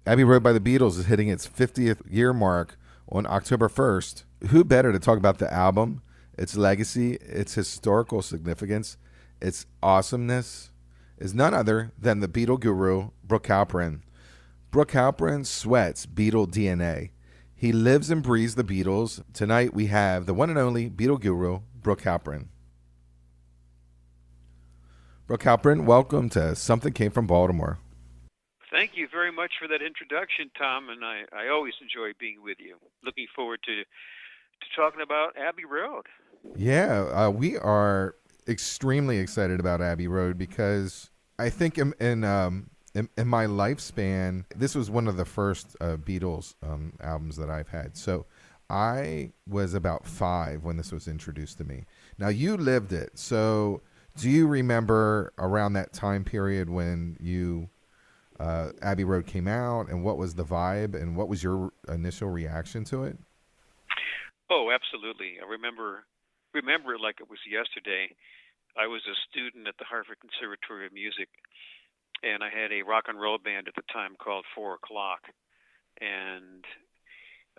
Abbey Road by the Beatles is hitting its 50th year mark on October 1st. Who better to talk about the album, its legacy, its historical significance, its awesomeness is none other than the Beatle Guru Brooke Halpin. Brooke Halpin sweats Beatle DNA. He lives and breathes the Beatles. Tonight we have the one and only Beatle Guru Brooke Halpin. Brooke Halpin, welcome to Something Came from Baltimore. Thank you very much for that introduction, Tom, and I always enjoy being with you. Looking forward to talking about Abbey Road. Yeah, we are extremely excited about Abbey Road because I think in my lifespan, this was one of the first Beatles albums that I've had. So I was about 5 when this was introduced to me. Now you lived it, so do you remember around that time period when Abbey Road came out, and what was the vibe, and what was your initial reaction to it? Oh, absolutely. I remember it like it was yesterday. I was a student at the Harvard Conservatory of Music, and I had a rock and roll band at the time called 4 O'Clock. And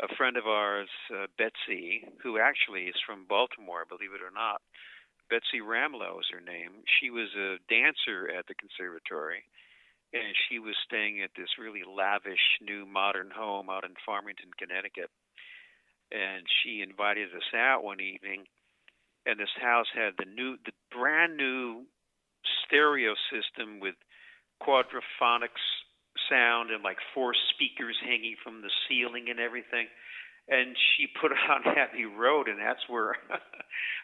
a friend of ours, Betsy, who actually is from Baltimore, believe it or not, Betsy Ramlow is her name. She was a dancer at the conservatory, and she was staying at this really lavish new modern home out in Farmington, Connecticut. And she invited us out one evening, and this house had the brand new stereo system with quadraphonics sound and like 4 speakers hanging from the ceiling and everything. And she put on Abbey Road, and that's where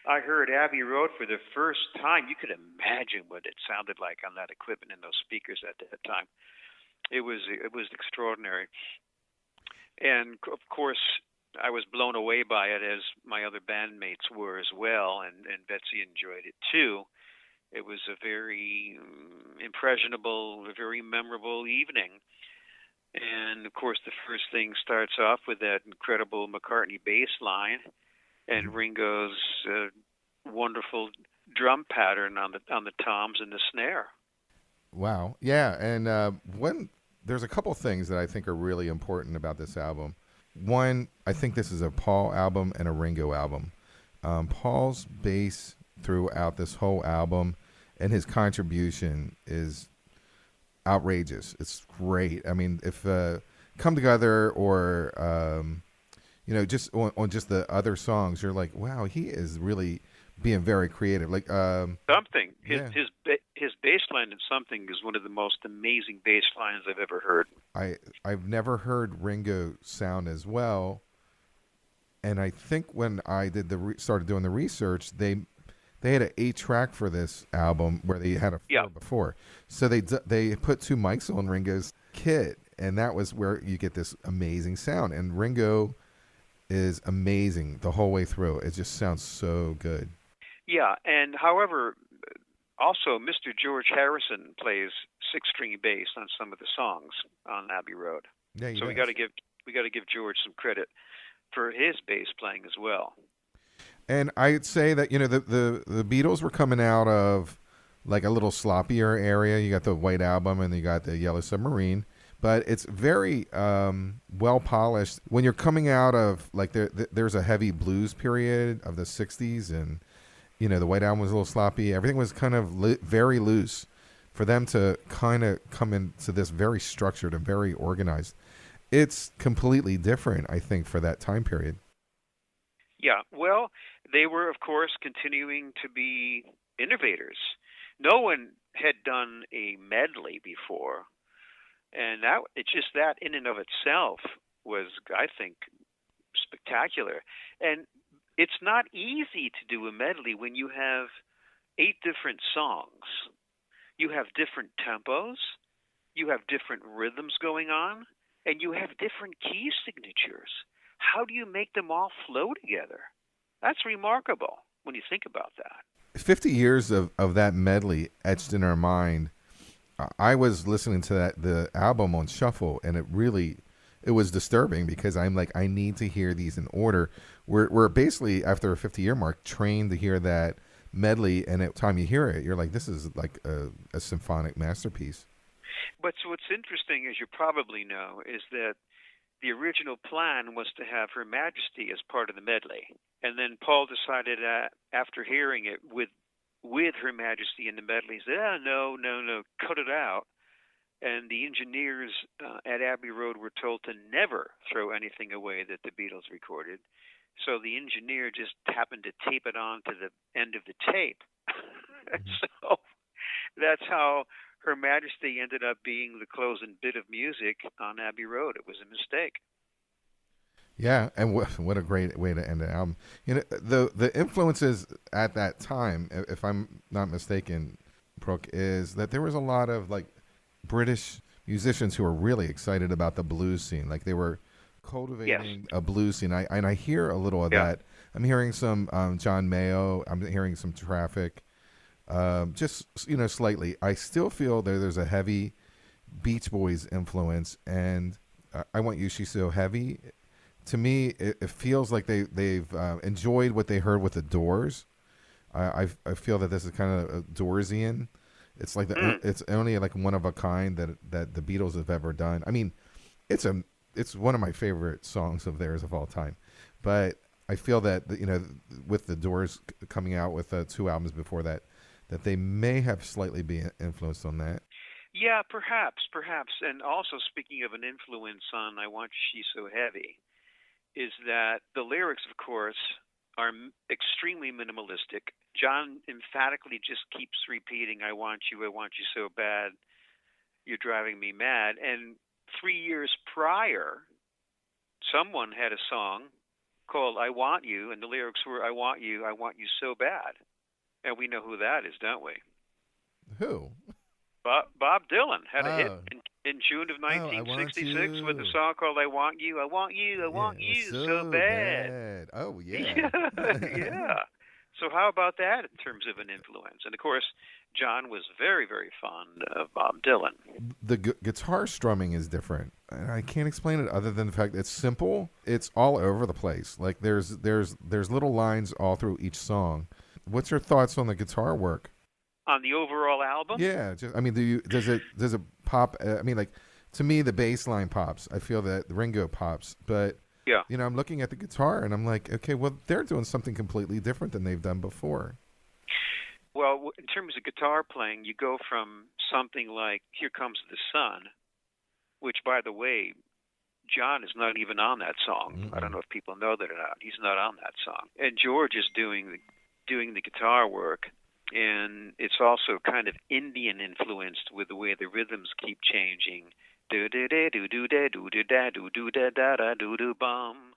I heard Abbey Road for the first time. You could imagine what it sounded like on that equipment and those speakers at that time. It was extraordinary. And of course, I was blown away by it, as my other bandmates were as well, and Betsy enjoyed it too. It was a very impressionable, a very memorable evening. And of course, the first thing starts off with that incredible McCartney bass line and Ringo's wonderful drum pattern on the toms and the snare. Wow, yeah, and there's a couple things that I think are really important about this album. One, I think this is a Paul album and a Ringo album. Paul's bass throughout this whole album and his contribution is outrageous. It's great. I mean, if Come Together or just on just the other songs, you're like, wow, he is really being very creative. Like Something. Yeah. His bass line in Something is one of the most amazing bass lines I've ever heard. I've never heard Ringo sound as well, and I think when I did started doing the research, they had an 8-track for this album where they had a 4 before. So they put 2 mics on Ringo's kit, and that was where you get this amazing sound. And Ringo is amazing the whole way through. It just sounds so good. Yeah, and however, also Mr. George Harrison plays 6-string bass on some of the songs on Abbey Road. Yeah, so we got to give George some credit for his bass playing as well. And I'd say that the Beatles were coming out of like a little sloppier area. You got the White Album and you got the Yellow Submarine, but it's very well polished. When you're coming out of like there's a heavy blues period of the '60s, and the White Album was a little sloppy. Everything was kind of very loose. For them to kind of come into this very structured and very organized, it's completely different, I think, for that time period. Yeah, well, they were, of course, continuing to be innovators. No one had done a medley before, and it's just that in and of itself was, I think, spectacular. And it's not easy to do a medley when you have 8 different songs. You have different tempos, you have different rhythms going on, and you have different key signatures. How do you make them all flow together? That's remarkable when you think about that. 50 years of that medley etched in our mind. I was listening to the album on shuffle, and it was disturbing because I'm like, I need to hear these in order. We're basically, after a 50-year mark, trained to hear that medley, and at the time you hear it, you're like, this is like a symphonic masterpiece. But so what's interesting, as you probably know, is that the original plan was to have Her Majesty as part of the medley, and then Paul decided after hearing it with Her Majesty in the medley, he said, "Oh, no, cut it out." And the engineers at Abbey Road were told to never throw anything away that the Beatles recorded. So the engineer just happened to tape it on to the end of the tape. So that's how Her Majesty ended up being the closing bit of music on Abbey Road. It was a mistake. Yeah, and what a great way to end the album. You know, the influences at that time, if I'm not mistaken, Brooke, is that there was a lot of like British musicians who were really excited about the blues scene. Like they were cultivating a blues scene. I hear a little of that. I'm hearing some John Mayo. I'm hearing some Traffic. Just slightly. I still feel there's a heavy Beach Boys influence, and I Want You, She's So Heavy. To me, it feels like they've enjoyed what they heard with the Doors. I feel that this is kind of Doorsian. It's like it's only like one of a kind that the Beatles have ever done. I mean, it's one of my favorite songs of theirs of all time. But I feel that with the Doors coming out with 2 albums before that they may have slightly been influenced on that. Yeah, perhaps. And also, speaking of an influence on I Want You, She's So Heavy, is that the lyrics, of course, are extremely minimalistic. John emphatically just keeps repeating, I want you so bad, you're driving me mad. And 3 years prior, someone had a song called I Want You, and the lyrics were, I want you so bad. And we know who that is, don't we? Who? Bob Dylan had a hit in June of 1966 with a song called I Want You, so bad. Oh, yeah. Yeah. So how about that in terms of an influence? And, of course, John was very, very fond of Bob Dylan. The guitar strumming is different. And I can't explain it other than the fact that it's simple. It's all over the place. Like there's little lines all through each song. What's your thoughts on the guitar work? On the overall album? Yeah, does it pop? I mean, like to me, the bass line pops. I feel that the Ringo pops, but yeah, I'm looking at the guitar and I'm like, okay, well, they're doing something completely different than they've done before. Well, in terms of guitar playing, you go from something like "Here Comes the Sun," which, by the way, John is not even on that song. Mm-hmm. I don't know if people know that or not. He's not on that song, and George is doing the guitar work. And it's also kind of Indian influenced with the way the rhythms keep changing. Do do do do do da do do da do do da da da do do bum.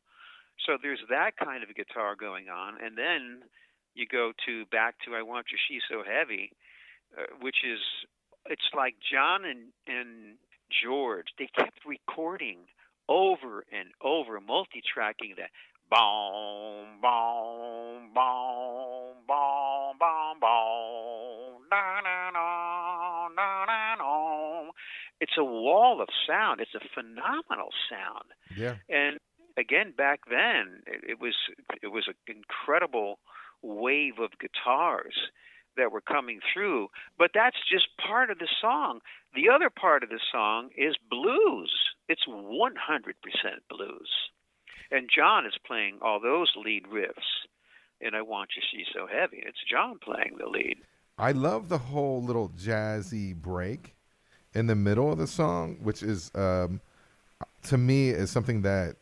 So there's that kind of guitar going on, and then you go back to I Want You, She's So Heavy, which is it's like John and George, they kept recording over and over, multi-tracking that. Boom, boom, boom, boom, boom, boom, na na na na na na. It's a wall of sound. It's a phenomenal sound. Yeah. And again, back then, it was an incredible wave of guitars that were coming through. But that's just part of the song. The other part of the song is blues. It's 100% blues. And John is playing all those lead riffs. And I Want You, She's So Heavy. It's John playing the lead. I love the whole little jazzy break in the middle of the song, which is, to me, is something that,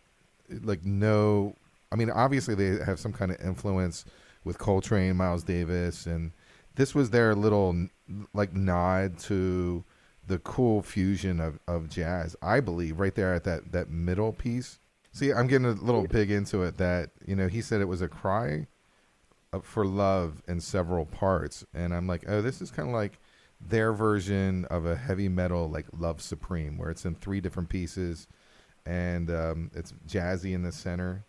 obviously they have some kind of influence with Coltrane, Miles Davis, and this was their little, nod to the cool fusion of jazz, I believe, right there at that middle piece. See, I'm getting a little big into it that, he said it was a cry for love in several parts. And I'm like, oh, this is kind of like their version of a heavy metal, like Love Supreme, where it's in 3 different pieces and it's jazzy in the center.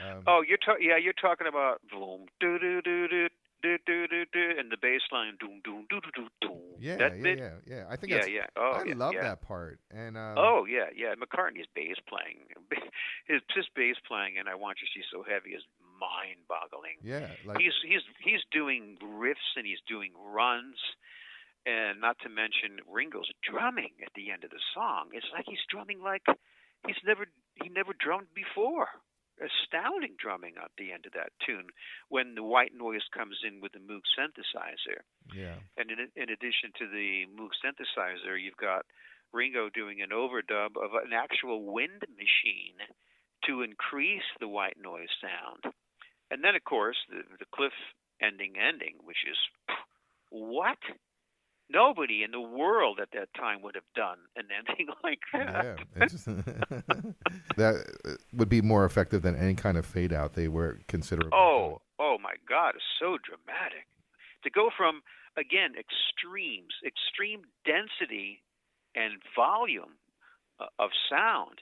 You're talking about boom, do do do do. Do, do, do, do, and the bass line, doom, doom, do, do, do, doom. Yeah. I think I love that part. And McCartney's bass playing, his bass playing, and I Want You, She's So Heavy is mind-boggling. Yeah, he's doing riffs and he's doing runs, And not to mention Ringo's drumming at the end of the song. It's like he's drumming like he never drummed before. Astounding drumming at the end of that tune when the white noise comes in with the Moog synthesizer. Yeah. And in addition to the Moog synthesizer, you've got Ringo doing an overdub of an actual wind machine to increase the white noise sound. And then, of course, the cliff ending, which is what? Nobody in the world at that time would have done an ending like that. Yeah, just, that would be more effective than any kind of fade out. They were considerably. Oh my God, it's so dramatic. To go from, again, extreme density and volume of sound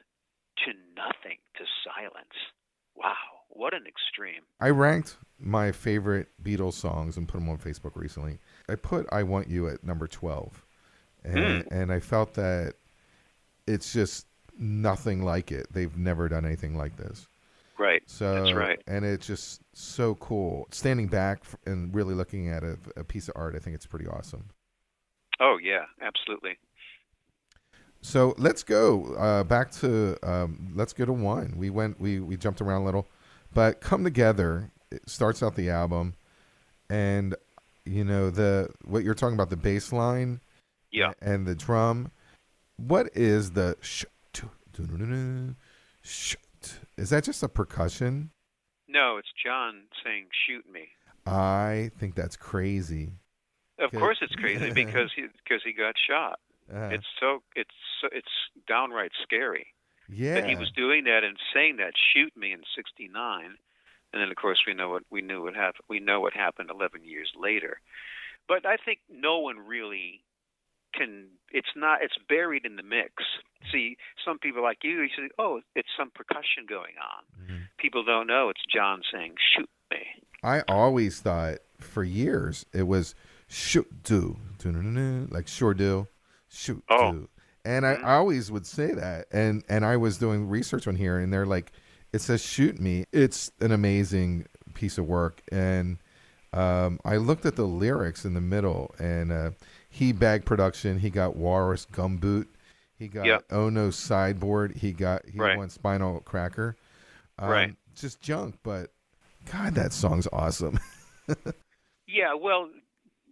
to nothing, to silence. Wow, what an extreme. I ranked my favorite Beatles songs and put them on Facebook recently. I put I Want You at number 12. And I felt that it's just nothing like it. They've never done anything like this. Right, so, that's right. And it's just so cool. Standing back and really looking at a piece of art, I think it's pretty awesome. Oh, yeah, absolutely. So let's go back to let's go to one. We jumped around a little, but Come Together, it starts out the album, and you know what you're talking about, the bass line, yeah, and the drum. What is the is that just a percussion? No, it's John saying "shoot me." I think that's crazy. Of course, it's crazy because he got shot. It's downright scary. Yeah, that he was doing that and saying that "shoot me" in '69, and then of course we know what happened 11 years later. But I think no one really can. It's buried in the mix. See, some people like you say, "Oh, it's some percussion going on." Mm-hmm. People don't know it's John saying "shoot me." I always thought for years it was "shoot do," like "sure do." Shoot, do. And I always would say that. And I was doing research on here, and they're like, it says shoot me. It's an amazing piece of work. And I looked at the lyrics in the middle, and he bagged production. He got Walrus Gumboot. He got Oh No Sideboard. He won Spinal Cracker. Just junk, but God, that song's awesome. Yeah, well,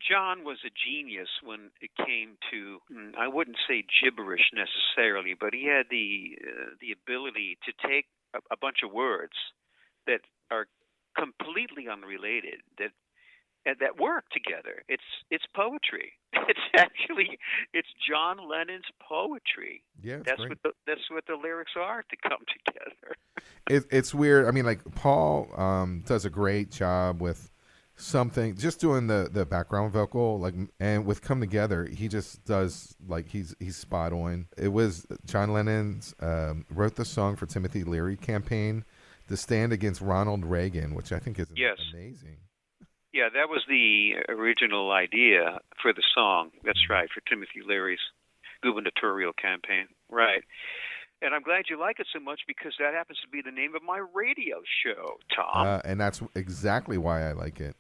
John was a genius when it came to, I wouldn't say gibberish necessarily, but he had the ability to take a bunch of words that are completely unrelated that work together. It's poetry. It's John Lennon's poetry. Yeah, that's what the lyrics are to come together. It's weird. I mean, like Paul does a great job with something, just doing the background vocal, like, and with Come Together, he just does, like, he's spot on. It was John Lennon's wrote the song for Timothy Leary campaign to stand against Ronald Reagan, which I think is amazing. Yeah, that was the original idea for the song. That's right, for Timothy Leary's gubernatorial campaign. Right. And I'm glad you like it so much because that happens to be the name of my radio show, Tom. And that's exactly why I like it.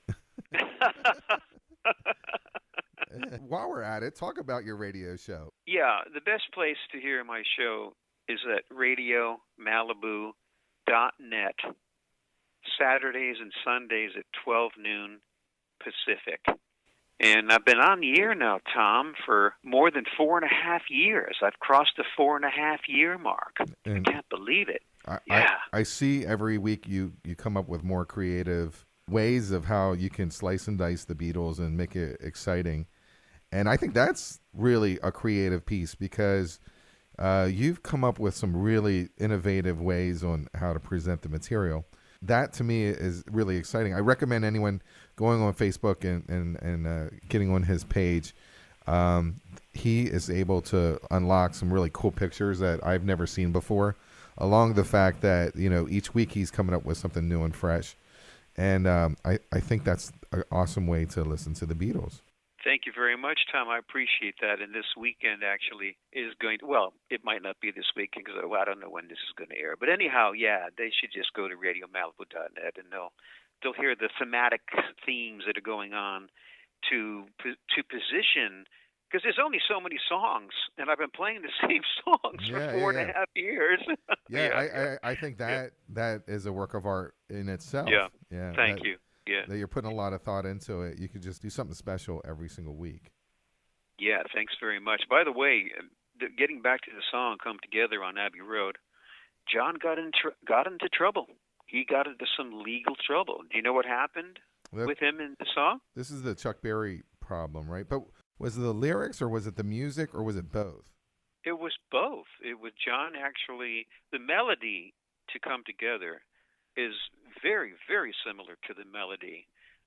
While we're at it, talk about your radio show. Yeah, the best place to hear my show is at radiomalibu.net, Saturdays and Sundays at 12 noon Pacific. And I've been on the air now, Tom, for more than 4.5 years. I've crossed the 4.5-year mark. And I can't believe it. I see every week you come up with more creative ways of how you can slice and dice the Beatles and make it exciting. And I think that's really a creative piece because you've come up with some really innovative ways on how to present the material. That, to me, is really exciting. I recommend anyone going on Facebook and getting on his page. He is able to unlock some really cool pictures that I've never seen before, along the fact that, you know, each week he's coming up with something new and fresh. And I think that's an awesome way to listen to the Beatles. Thank you very much, Tom. I appreciate that. And this weekend actually is going to, well, it might not be this weekend because I don't know when this is going to air. But anyhow, yeah, they should just go to radiomalibu.net and they'll hear the thematic themes that are going on to position because there's only so many songs, and I've been playing the same songs for Yeah, four yeah, and yeah. a half years. I think Yeah. that is a work of art in itself. Yeah. Yeah, Thank you. Yeah. that you're putting a lot of thought into it. You could just do something special every single week. Yeah. Thanks very much. By the way, getting back to the song "Come Together" on Abbey Road, John got into trouble. He got into some legal trouble. Do you know what happened Well, with him in the song? this is the Chuck Berry problem, right? But was it the lyrics or was it the music or was it both? It was both. It was John actually. The melody to "Come Together" is very, very similar to the melody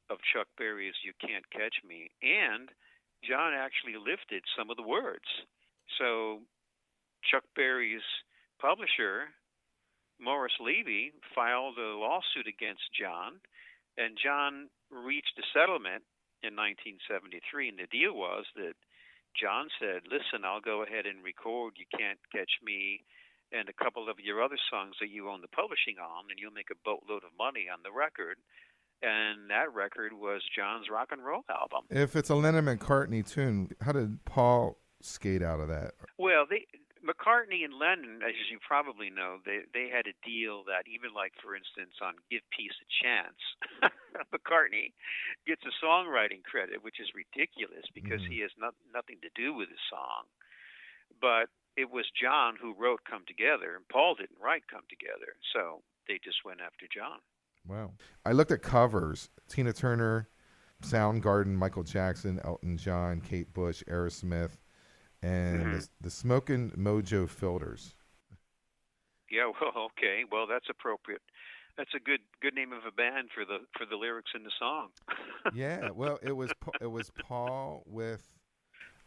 of Chuck Berry's "You Can't Catch Me," and John actually lifted some of the words. So Chuck Berry's publisher, Morris Levy, filed a lawsuit against John, and John reached a settlement in 1973. And the deal was that John said, "Listen, I'll go ahead and record You Can't Catch Me and a couple of your other songs that you own the publishing on, and you'll make a boatload of money on the record." And that record was John's rock and roll album. If it's a Lennon McCartney tune, how did Paul skate out of that? Well, McCartney and Lennon, as you probably know, they had a deal that even like, for instance, on "Give Peace a Chance," McCartney gets a songwriting credit, which is ridiculous because he has nothing to do with the song. But it was John who wrote "Come Together," and Paul didn't write "Come Together," so they just went after John. Wow. I looked at covers. Tina Turner, Soundgarden, Michael Jackson, Elton John, Kate Bush, Aerosmith, and the Smokin' Mojo Filters. Yeah, well, okay. Well, that's appropriate. That's a good name of a band for the lyrics in the song. Yeah, well, it was Paul with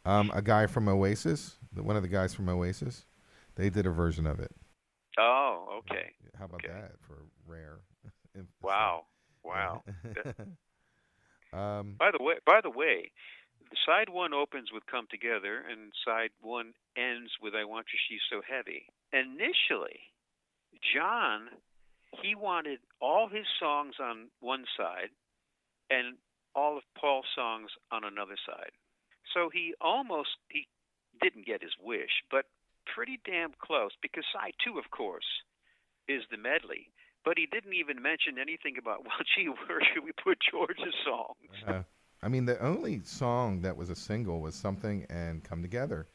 a guy from Oasis, one of the guys from Oasis. They did a version of it. Oh, okay. How about that for rare? Wow. By the way, side one opens with "Come Together" and side one ends with "I Want You, She's So Heavy." Initially, John, he wanted all his songs on one side and all of Paul's songs on another side. So he didn't get his wish, but pretty damn close, because side two, of course, is the medley. But he didn't even mention anything about, well, gee, where should we put George's songs? I mean, the only song that was a single was "Something" and "Come Together."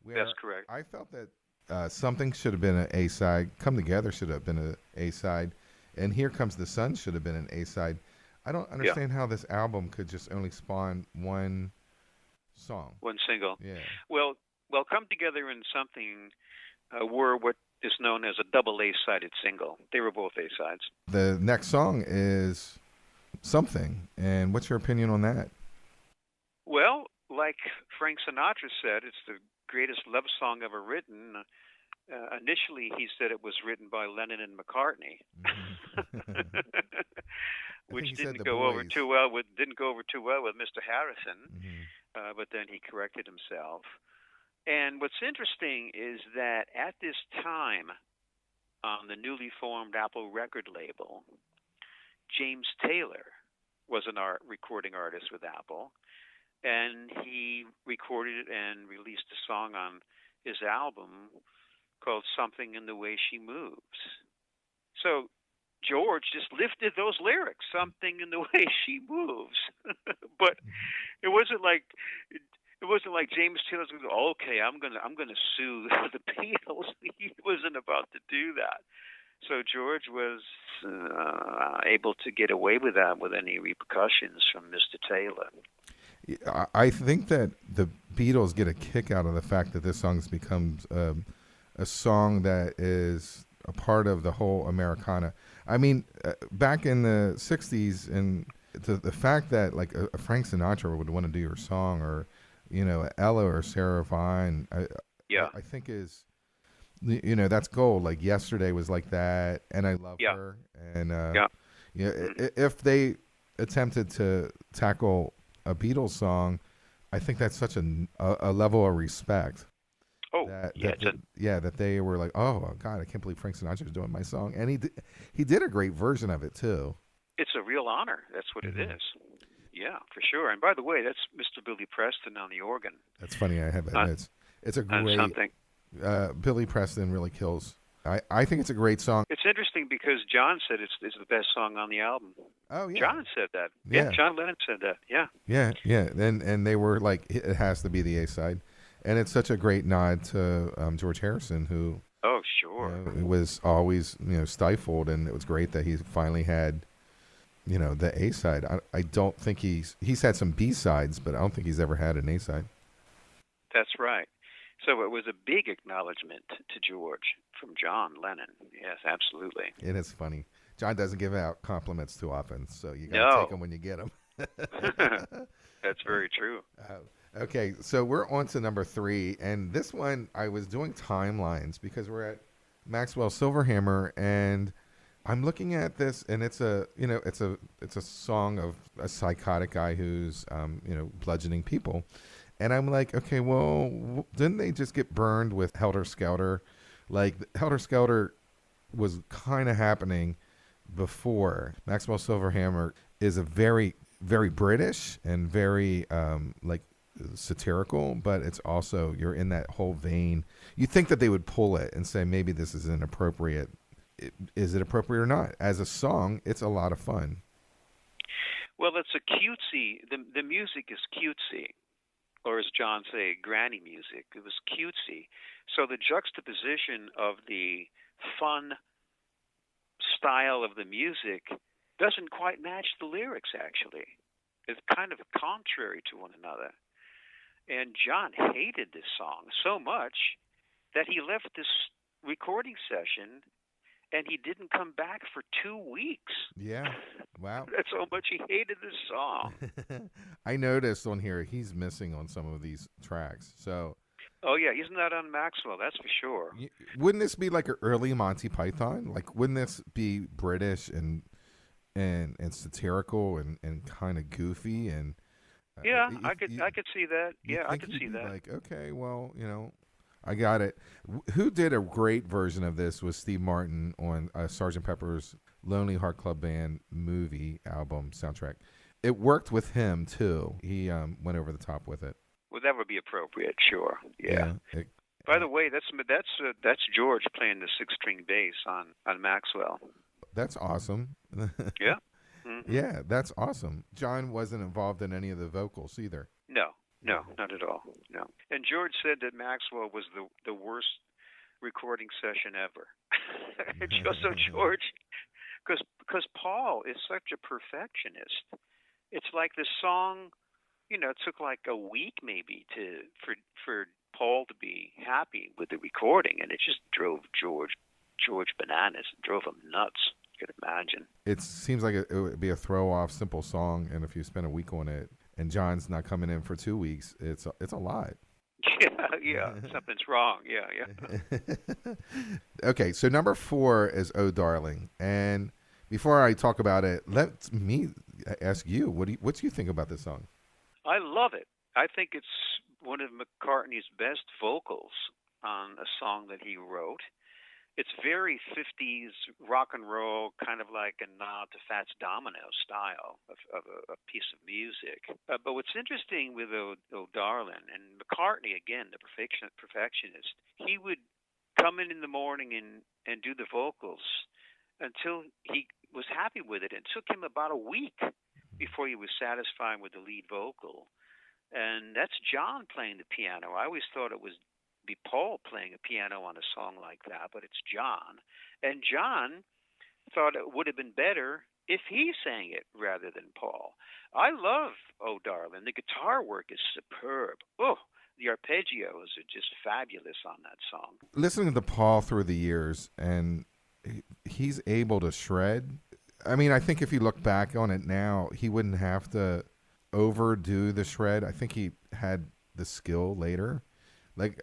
That's correct. I felt that "Something" should have been an A side, "Come Together" should have been an A side, and "Here Comes the Sun" should have been an A side. I don't understand how this album could just only spawn one song. One single. Yeah. Well, "Come Together" and "Something" were what is known as a double A-sided single. They were both A-sides. The next song is "Something," and what's your opinion on that? Well, like Frank Sinatra said, it's the greatest love song ever written. Initially, he said it was written by Lennon and McCartney, which didn't go over too well with Mr. Harrison. But then he corrected himself. And what's interesting is that at this time, on the newly formed Apple record label, James Taylor was an recording artist with Apple, and he recorded and released a song on his album called "Something in the Way She Moves." So George just lifted those lyrics, "Something in the Way She Moves." But it wasn't like James Taylor's going to go, "Okay, I'm gonna sue the Beatles." He wasn't about to do that. So George was able to get away with that with any repercussions from Mr. Taylor. I think that the Beatles get a kick out of the fact that this song becomes a song that is a part of the whole Americana. I mean, back in the 60s, and the fact that like a Frank Sinatra would want to do your song, or Ella or Sarah Vaughan, I think is, that's gold. Like "Yesterday" was like that, and I love her. And if they attempted to tackle a Beatles song, I think that's such a level of respect. Oh, that they were like, "Oh God, I can't believe Frank Sinatra is doing my song," and he did a great version of it too. It's a real honor. That's what it is. Yeah, for sure. And by the way, that's Mr. Billy Preston on the organ. That's funny. I have that On, notes. It's a on great. something. Billy Preston really kills. I think it's a great song. It's interesting because John said it's the best song on the album. Oh yeah. John said that. Yeah. John Lennon said that. Yeah. Yeah, yeah. And they were like, it has to be the A side, and it's such a great nod to George Harrison, who Oh, sure. was always stifled, and it was great that he finally had the A side. I don't think he's had some B sides, but I don't think he's ever had an A side. That's right. So it was a big acknowledgement to George from John Lennon. Yes, absolutely. It is funny. John doesn't give out compliments too often, so you got to take them when you get them. That's very true. Okay, so we're on to number 3, and this one I was doing timelines because we're at Maxwell Silverhammer, and I'm looking at this, and it's a song of a psychotic guy who's bludgeoning people. And I'm like, okay, well, didn't they just get burned with Helter Skelter? Like, Helter Skelter was kind of happening before. Maxwell Silverhammer is a very, very British and very, satirical, but it's also, you're in that whole vein. You think that they would pull it and say, maybe this is inappropriate. Is it appropriate or not? As a song, it's a lot of fun. Well, it's a cutesy, the music is cutesy. Or as John say, granny music. It was cutesy. So the juxtaposition of the fun style of the music doesn't quite match the lyrics, actually. It's kind of contrary to one another. And John hated this song so much that he left this recording session and he didn't come back for 2 weeks. Yeah. Wow. That's how much he hated this song. I noticed on here he's missing on some of these tracks. So. Oh yeah, he's not on Maxwell. That's for sure. Wouldn't this be like an early Monty Python? Like, wouldn't this be British and satirical and kind of goofy and? Yeah, I could see that. Yeah, I could see that. Like, okay, well, I got it. Who did a great version of this was Steve Martin on Sgt. Pepper's Lonely Heart Club Band movie album soundtrack. It worked with him too. He went over the top with it. Well, that would be appropriate, sure. Yeah. By the way, that's George playing the 6-string bass on Maxwell. That's awesome. Yeah. Mm-hmm. Yeah, that's awesome. John wasn't involved in any of the vocals either. No, not at all. No. And George said that Maxwell was the worst recording session ever. So George, because Paul is such a perfectionist. It's like the song, it took like a week maybe for Paul to be happy with the recording, and it just drove George bananas, drove him nuts. You could imagine. It seems like it would be a throw-off, simple song, and if you spend a week on it, and John's not coming in for 2 weeks, it's a lot. Yeah, something's wrong. Yeah. Okay, so number 4 is "Oh Darling," and before I talk about it, let me ask you, what do you think about this song? I love it. I think it's one of McCartney's best vocals on a song that he wrote. It's very 50s rock and roll, kind of like a nod to Fats Domino style of a piece of music. But what's interesting with "Oh Darling," and McCartney, again, the perfectionist, he would come in the morning and do the vocals until he was happy with it. It took him about a week before he was satisfied with the lead vocal. And that's John playing the piano. I always thought it was be Paul playing a piano on a song like that, but it's John. And John thought it would have been better if he sang it rather than Paul. I love "Oh Darling." The guitar work is superb. Oh, the arpeggios are just fabulous on that song. Listening to Paul through the years, and he's able to shred. I mean, I think if you look back on it now, he wouldn't have to overdo the shred. I think he had the skill later. Like,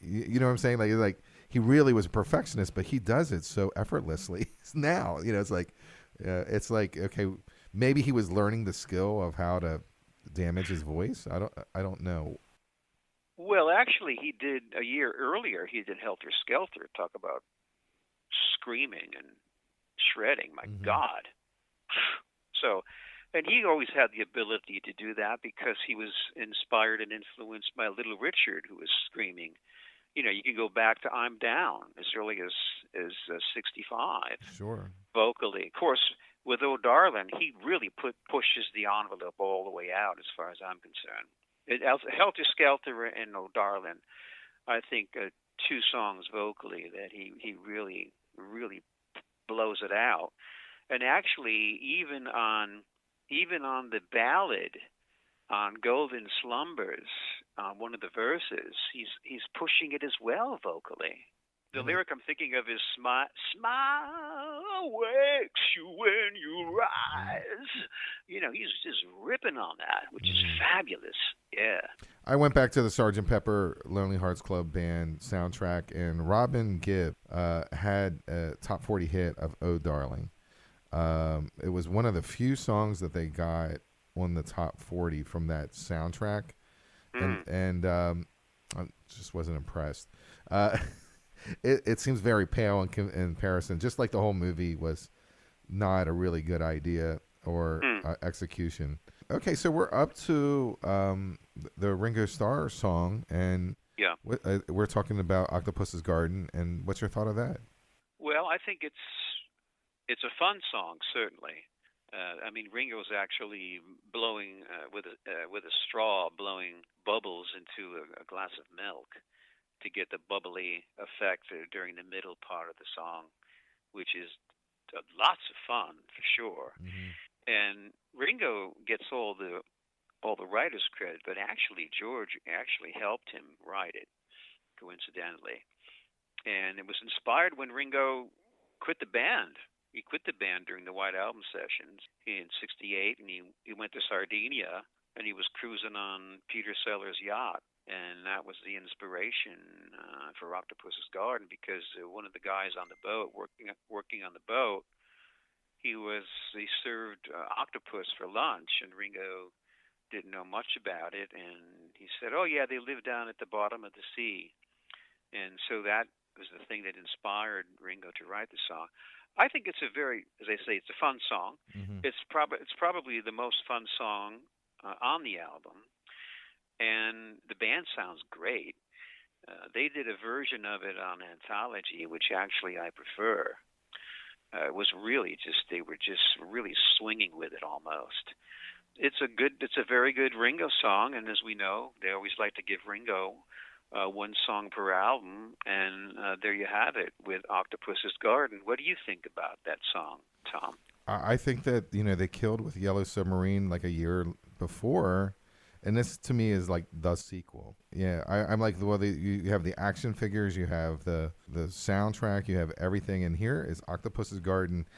you know what I'm saying? Like he really was a perfectionist, but he does it so effortlessly now. It's like okay, maybe he was learning the skill of how to damage his voice. I don't know. Well, actually, he did a year earlier. He did "Helter Skelter." Talk about screaming and shredding. My God. So And he always had the ability to do that because he was inspired and influenced by Little Richard, who was screaming. You know, you can go back to "I'm Down" as early as 65 Sure. vocally. Of course, with "Oh Darling," he really pushes the envelope all the way out, as far as I'm concerned. Helter Skelter and "Oh Darling," I think two songs vocally that he really blows it out. And actually, even on the ballad on "Golden Slumbers," one of the verses, he's pushing it as well vocally. The lyric I'm thinking of is "Smile wakes you when you rise." You know, he's just ripping on that, which is fabulous. Yeah. I went back to the Sgt. Pepper Lonely Hearts Club Band soundtrack, and Robin Gibb had a top 40 hit of "Oh Darling." It was one of the few songs that they got on the top 40 from that soundtrack, and I just wasn't impressed. It seems very pale in comparison, just like the whole movie was not a really good idea or execution. Okay, so we're up to the Ringo Starr song, and Yeah. We're talking about Octopus's Garden, and what's your thought of that? Well, I think it's a fun song, certainly. I mean, Ringo's actually blowing with a straw, blowing bubbles into a glass of milk to get the bubbly effect during the middle part of the song, which is lots of fun for sure. Mm-hmm. And Ringo gets all the writer's credit, but actually George actually helped him write it, coincidentally. And it was inspired when Ringo quit the band. He quit the band during the White Album sessions in '68, and he went to Sardinia, and he was cruising on Peter Sellers' yacht. And that was the inspiration for Octopus's Garden, because one of the guys on the boat, working on the boat, he served octopus for lunch, and Ringo didn't know much about it, and he said, "Oh yeah, they live down at the bottom of the sea." And so that was the thing that inspired Ringo to write the song. I think it's as they say, it's a fun song. Mm-hmm. It's probably the most fun song on the album. And the band sounds great. They did a version of it on Anthology, which actually I prefer. It was really they were just really swinging with it almost. It's a very good Ringo song, and as we know, they always like to give Ringo one song per album, and there you have it with Octopus's Garden. What do you think about that song, Tom? I think that they killed with Yellow Submarine like a year before. And this, to me, is like the sequel. Yeah, I'm like, you have the action figures, you have the soundtrack, you have everything. And here is Octopus's Garden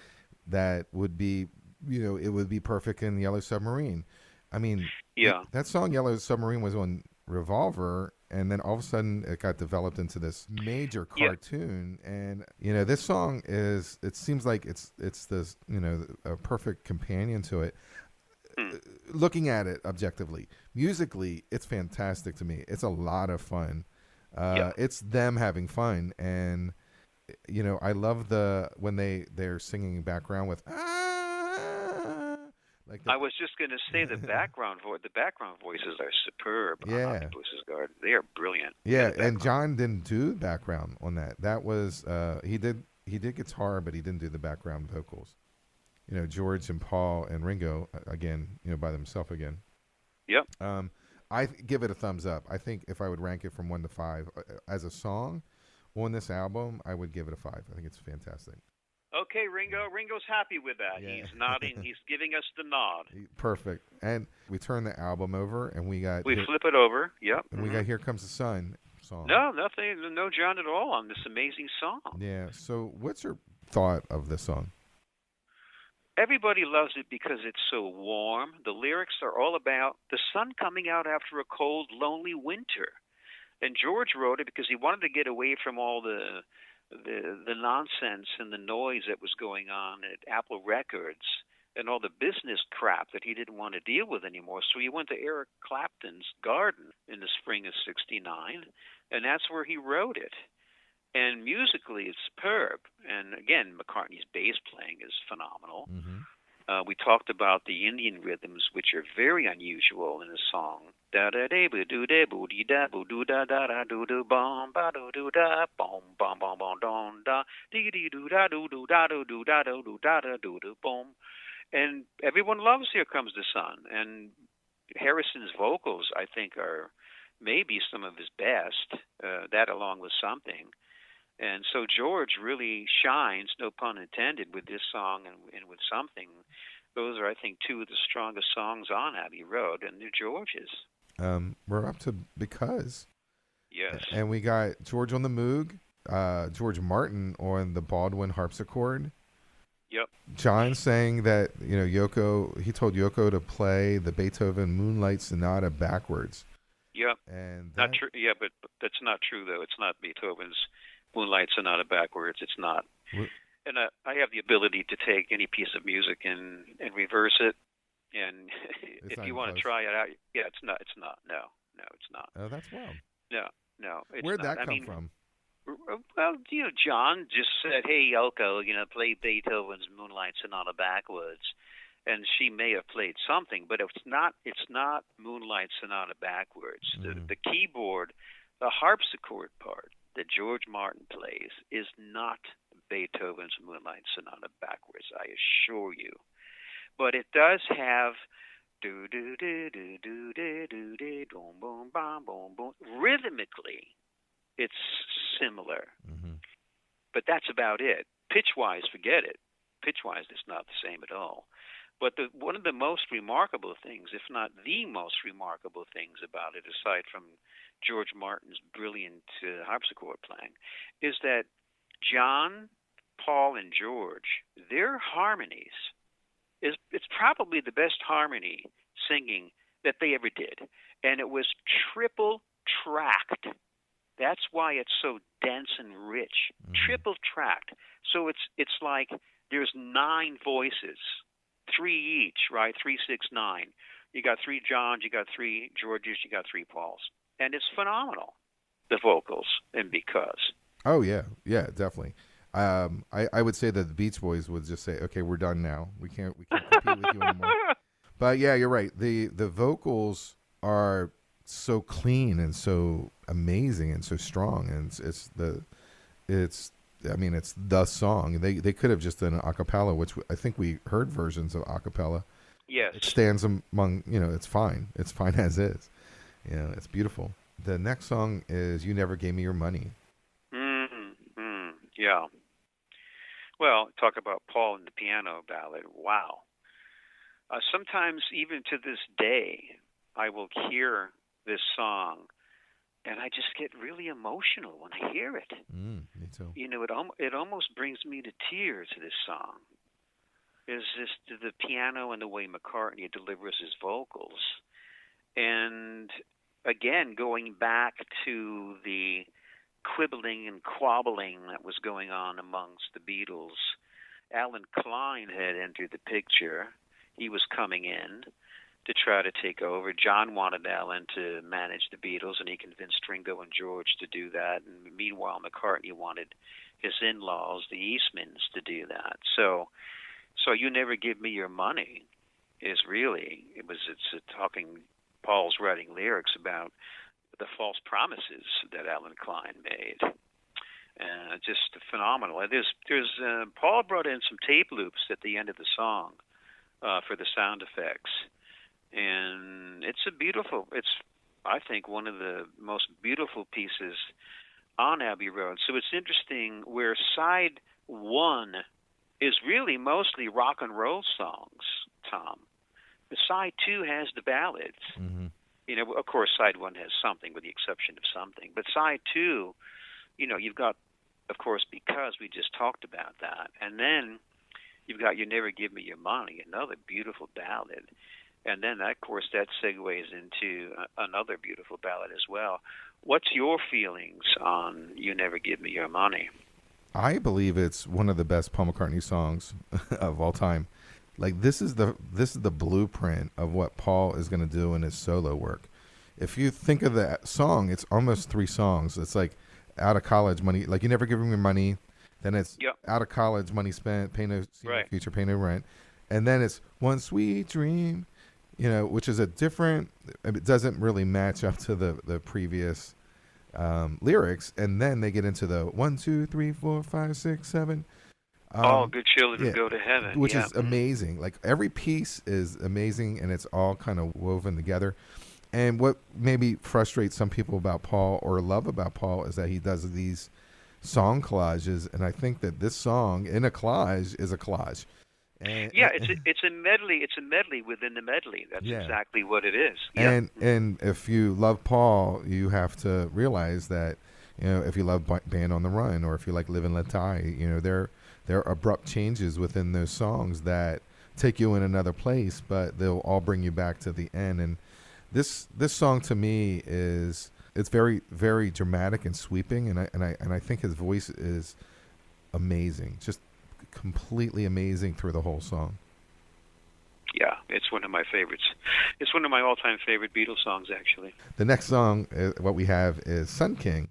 that would be, it would be perfect in Yellow Submarine. I mean, yeah, that song Yellow Submarine was on Revolver, and then all of a sudden it got developed into this major cartoon. Yeah. And, this song it seems like it's this, a perfect companion to it. Looking at it objectively, musically, it's fantastic to me. It's a lot of fun. It's them having fun, and I love when they're singing background with like. I was just going to say the background voices are superb on Octopus's Garden. They are brilliant. Yeah, and John didn't do background on that. That was he did guitar, but he didn't do the background vocals. George and Paul and Ringo again, by themselves again. Yep. I give it a thumbs up. I think if I would rank it from 1 to 5 as a song on this album, I would give it a 5. I think it's fantastic. Okay, Ringo. Ringo's happy with that. Yeah. He's nodding. He's giving us the nod. Perfect. And we turn the album over, and we flip it over. Yep. And we got "Here Comes the Sun" song. No, nothing. No John at all on this amazing song. Yeah. So, what's your thought of this song? Everybody loves it because it's so warm. The lyrics are all about the sun coming out after a cold, lonely winter. And George wrote it because he wanted to get away from all the nonsense and the noise that was going on at Apple Records and all the business crap that he didn't want to deal with anymore. So he went to Eric Clapton's garden in the spring of '69, and that's where he wrote it. And musically, it's superb. And again, McCartney's bass playing is phenomenal. Mm-hmm. We talked about the Indian rhythms, which are very unusual in a song. Da da da boo doo da boo dee da boo doo da da da doo doo bum ba doo doo da bum bum bum bum don da dee dee doo da doo doo da doo doo da doo doo da da doo doo bum. And everyone loves "Here Comes the Sun." And Harrison's vocals, I think, are maybe some of his best. That along with "Something." And so George really shines, no pun intended, with this song and with "Something." Those are, I think, two of the strongest songs on Abbey Road, and they're George's. We're up to "Because." Yes. And we got George on the Moog, George Martin on the Baldwin harpsichord. Yep. John saying that, he told Yoko to play the Beethoven Moonlight Sonata backwards. Yep. And not true. Yeah, but that's not true, though. It's not Beethoven's Moonlight Sonata backwards. It's not. And I have the ability to take any piece of music and reverse it. And if you want to try it out, yeah, it's not. No, it's not. Oh, that's wild. No. It's Where'd not. that come from? Well, John just said, "Hey, Yoko, play Beethoven's Moonlight Sonata backwards," and she may have played something, but it's not Moonlight Sonata backwards. Mm-hmm. The keyboard, the harpsichord part that George Martin plays is not Beethoven's Moonlight Sonata backwards, I assure you. But it does have do do do do do do do do boom boom bom boom boom. Rhythmically, it's similar, but that's about it. Pitch-wise, forget it. Pitch-wise, it's not the same at all. But one of the most remarkable things, if not the most remarkable things about it, aside from George Martin's brilliant harpsichord playing, is that John, Paul, and George, their harmonies, it's probably the best harmony singing that they ever did. And it was triple tracked. That's why it's so dense and rich. Triple tracked. So it's like there's 9 voices, 3 each, right? 3, 6, 9. You got 3 Johns, you got 3 Georges, you got 3 Pauls, and it's phenomenal. The vocals and "Because." Oh yeah, definitely. I would say that the Beach Boys would just say, "Okay, we're done now. We can't compete with you anymore." But yeah, you're right. The vocals are so clean and so amazing and so strong, and it's the song. They could have just done an a cappella, which I think we heard versions of a cappella. Yes, it stands among. It's fine. It's fine as is. It's beautiful. The next song is "You Never Gave Me Your Money." Yeah. Well, talk about Paul and the piano ballad. Wow. Sometimes, even to this day, I will hear this song, and I just get really emotional when I hear it. Me too. It almost brings me to tears. This song is just the piano and the way McCartney delivers his vocals, and again going back to the quibbling and quabbling that was going on amongst the Beatles. Alan Klein had entered the picture. He was coming in to try to take over. John wanted Alan to manage the Beatles, and he convinced Ringo and George to do that. And meanwhile, McCartney wanted his in-laws, the Eastmans, to do that. So "You Never Give Me Your Money" is really, it's talking, Paul's writing lyrics about the false promises that Alan Klein made. Just phenomenal. There's Paul brought in some tape loops at the end of the song for the sound effects, and it's I think one of the most beautiful pieces on Abbey Road. So it's interesting where side 1 is really mostly rock and roll songs, Tom. The side 2 has the ballads. Of course, side 1 has something, with the exception of "Something." But side 2, you've got, of course, "Because" we just talked about that. And then you've got "You Never Give Me Your Money," another beautiful ballad. And then, of course, that segues into another beautiful ballad as well. What's your feelings on "You Never Give Me Your Money"? I believe it's one of the best Paul McCartney songs of all time. Like this is the blueprint of what Paul is going to do in his solo work. If you think of that song, it's almost 3 songs. It's like "Out of College," money, like "You Never Give Me Money." Then it's "Out of College," money spent, pay no future, pay no rent. and then it's One Sweet Dream, which is a different. It doesn't really match up to the previous lyrics, and then they get into the 1, 2, 3, 4, 5, 6, 7. All good children go to heaven, which is amazing. Like every piece is amazing, and it's all kind of woven together. And what maybe frustrates some people about Paul or love about Paul is that he does these song collages, and I think that this song in a collage is a collage. And, it's a medley. It's a medley within the medley. That's exactly what it is. And if you love Paul, you have to realize that if you love Band on the Run, or if you like Live and Let Die, there are abrupt changes within those songs that take you in another place, but they'll all bring you back to the end. And this song to me it's very, very dramatic and sweeping, and I think his voice is amazing, just completely amazing through the whole song. Yeah, it's one of my favorites. It's one of my all-time favorite Beatles songs, actually. The next song, what we have is Sun King.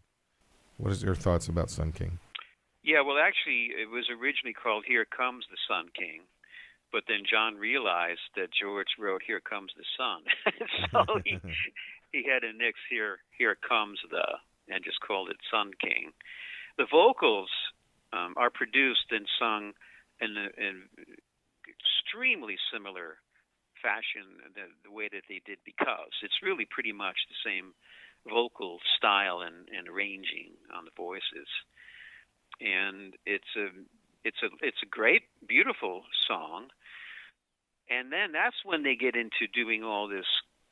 What is your thoughts about Sun King? Yeah, well, actually, it was originally called Here Comes the Sun King, but then John realized that George wrote Here Comes the Sun. So he had to nix Here Comes the, and just called it Sun King. The vocals are produced and sung in extremely similar fashion, the way that they did, because it's really pretty much the same vocal style and arranging on the voices. And it's a great, beautiful song. And then that's when they get into doing all this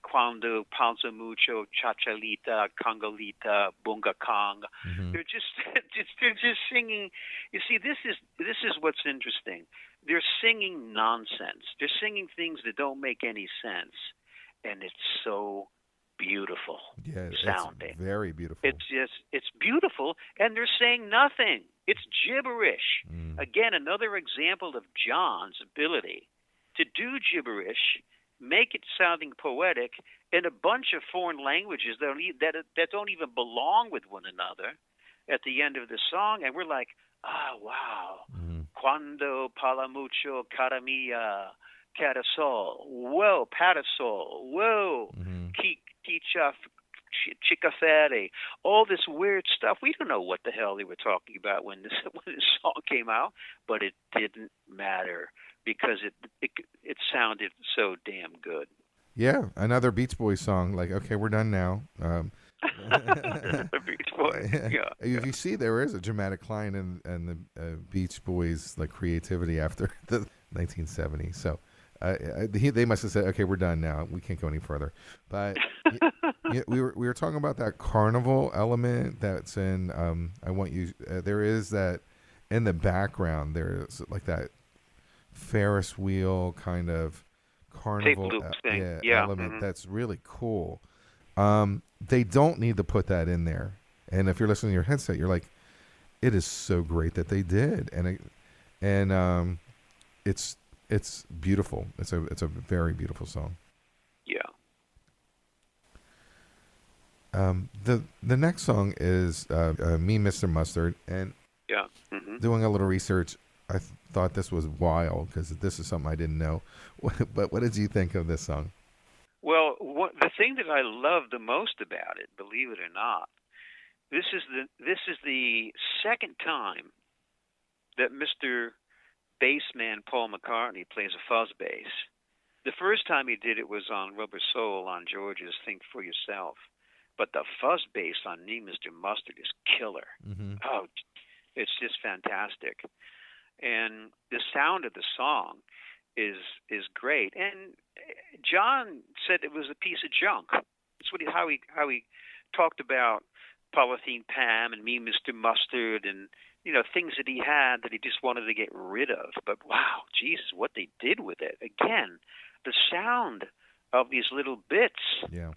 Cuando Panza Mucho, Chachalita, Congolita, Bunga Kong. Mm-hmm. They're just singing. You see, this is what's interesting. They're singing nonsense. They're singing things that don't make any sense, and it's so beautiful sounding. It's very beautiful. It's beautiful, and they're saying nothing. It's gibberish. Again, another example of John's ability to do gibberish, make it sounding poetic in a bunch of foreign languages that don't even belong with one another at the end of the song, and we're like, wow. Cuando parla mucho cara mia, carasol, whoa, parasol, whoa, Chicafere, all this weird stuff. We don't know what the hell they were talking about when this song came out, but it didn't matter because it sounded so damn good. Yeah, another Beach Boys song. Like, okay, we're done now. Beach Boys. Yeah. If you see, there is a dramatic decline in the Beach Boys like creativity after the 1970s. So. They must have said, "Okay, we're done now. We can't go any further." But we were talking about that carnival element that's in. I want you. There is that in the background. There's like that Ferris wheel kind of carnival thing. element that's really cool. They don't need to put that in there. And if you're listening to your headset, you're like, "It is so great that they did," and it's beautiful. It's a very beautiful song. Yeah. The next song is Me, Mr. Mustard, and doing a little research, I thought this was wild because this is something I didn't know. But what did you think of this song? Well, the thing that I love the most about it, believe it or not, this is the second time that Mr. bassman Paul McCartney plays a fuzz bass. The first time he did it was on Rubber Soul on George's Think for Yourself. But the fuzz bass on Me, Mr. Mustard is killer. Mm-hmm. Oh, it's just fantastic. And the sound of the song is great. And John said it was a piece of junk. That's how he talked about Polythene Pam and Me, Mr. Mustard, and things that he had that he just wanted to get rid of. But wow, Jesus, what they did with it. Again, the sound of these little bits. Yeah.